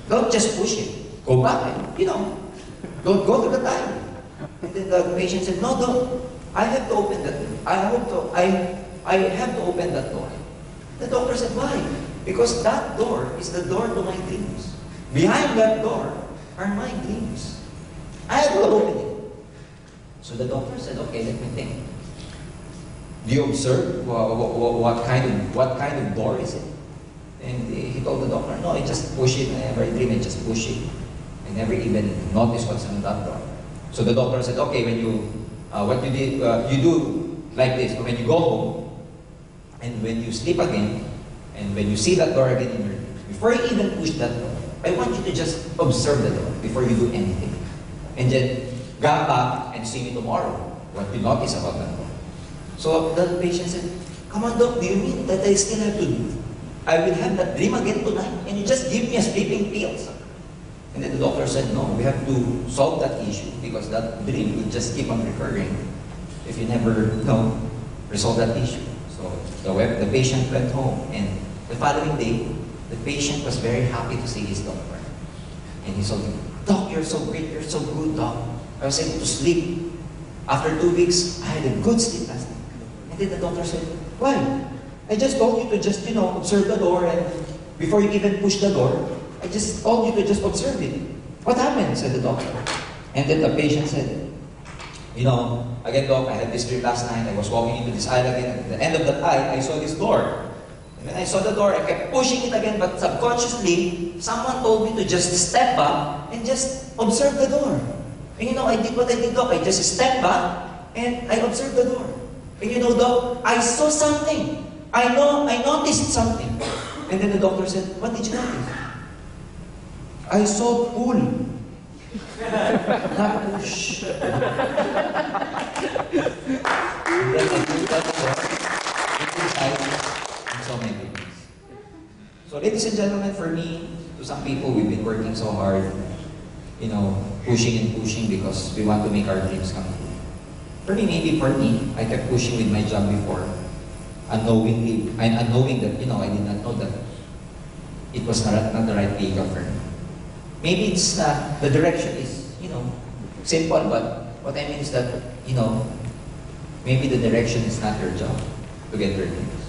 Don't just push it. Go back and, don't go to the time. And then the patient said, no, Doc, I have to open that door. I have to open that door. The doctor said, why? Because that door is the door to my dreams. Behind that door are my dreams. I have to open it. So the doctor said, okay, let me think. Do you observe what kind of door is it? And he told the doctor, no, I just push it. Whenever I dream, I just push it. I never even notice what's on that door. So the doctor said, okay, when what you did, you do like this. When you go home, and when you sleep again, and when you see that door again in your dream, before you even push that door, I want you to just observe the door before you do anything. And then come back and see me tomorrow, what you notice about that door. So the patient said, come on, Doc, do you mean that I still have to do? I will have that dream again tonight, and you just give me a sleeping pills. And then the doctor said, no, we have to solve that issue because that dream will just keep on recurring if you never resolve that issue. So the patient went home, and the following day, the patient was very happy to see his doctor. And he told him, Doc, you're so great, you're so good, Doc. I was able to sleep. After 2 weeks, I had a good sleep last night. And then the doctor said, why? I just told you to just, observe the door, and before you even push the door, I just told you to just observe it. What happened? Said the doctor. And then the patient said, again, Doc, I had this dream last night. I was walking into this aisle again. At the end of that aisle, I saw this door. And when I saw the door, I kept pushing it again, but subconsciously, someone told me to just step back and just observe the door. And I did what I did, Doc. I just stepped back and I observed the door. And Doc, I saw something. I noticed something. And then the doctor said, what did you notice? I saw pool. Not push. And then I took that door inside and saw my dreams. So ladies and gentlemen, for me, to some people, we've been working so hard, pushing and pushing because we want to make our dreams come true. For me, I kept pushing with my job before, unknowing that, I did not know that it was not the right vehicle for me. Maybe it's the direction is, simple, but what I mean is that, maybe the direction is not your job to get your dreams.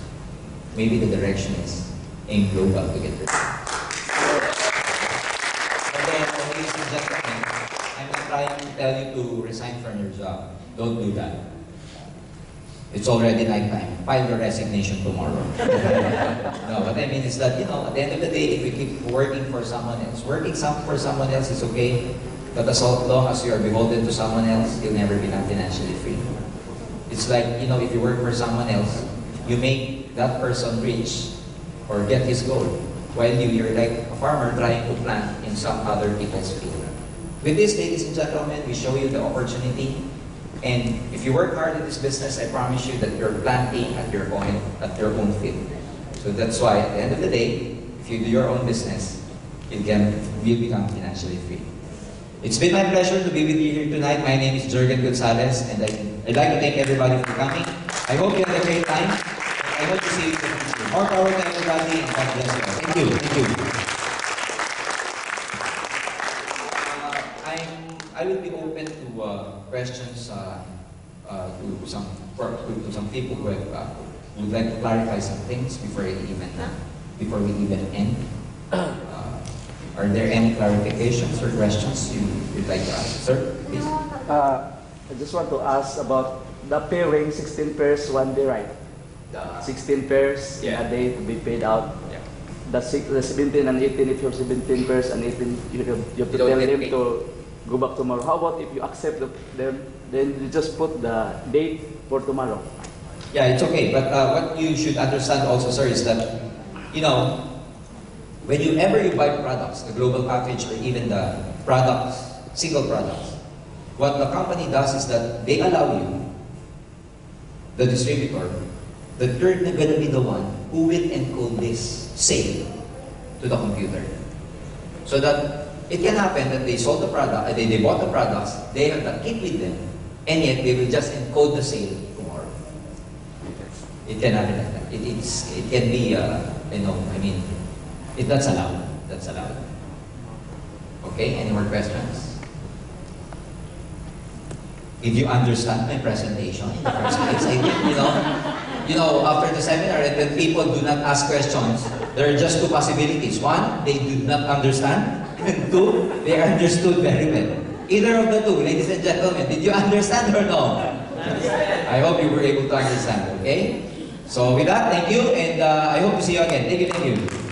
Maybe the direction is aim global to get your dreams. And then, ladies and gentlemen, I'm not trying to tell you to resign from your job. Don't do that. It's already nighttime. File your resignation tomorrow. No, what I mean is that, at the end of the day, if we keep working for someone else, for someone else is okay, but as long as you are beholden to someone else, you'll never become financially free. It's like, if you work for someone else, you make that person rich or get his goal, while you're like a farmer trying to plant in some other people's field. With this, ladies and gentlemen, we show you the opportunity. And if you work hard in this business, I promise you that you're planting at your own field. So that's why, at the end of the day, if you do your own business, you'll become financially free. It's been my pleasure to be with you here tonight. My name is Jurgen Gonzalez, and I'd like to thank everybody for coming. I hope you had a great time. I hope to see you in the future. More power to everybody, and God bless you. Thank you. Thank you. I will be open to questions to some people who would like to clarify some things before we even end. Are there any clarifications or questions you'd like to ask? Sir, please. I just want to ask about the pairing 16 pairs, 1 day, right? 16 pairs in Yeah. a day to be paid out. Yeah. The 17 and 18, if you're 17 pairs and 18, you have to You don't tell get him paid. to go back tomorrow. How about if you accept them, then you just put the date for tomorrow? Yeah, it's okay. But what you should understand also, sir, is that, you know, whenever you buy products, the global package or even the products, single products, what the company does is that they allow you, the distributor, that you're going to be the one who will encode this sale to the computer. So that it can happen that they sold the product, they bought the products, they have the kit with them, and yet they will just encode the sale tomorrow. It can happen like that. It can be, that's allowed. That's allowed. Okay, any more questions? If you understand my presentation in the first place, I think, after the seminar, when people do not ask questions, there are just two possibilities. One, they do not understand, and two, they understood very well. Either of the two, ladies and gentlemen, did you understand or no? I hope you were able to understand, okay? So with that, thank you, and I hope to see you again. Thank you.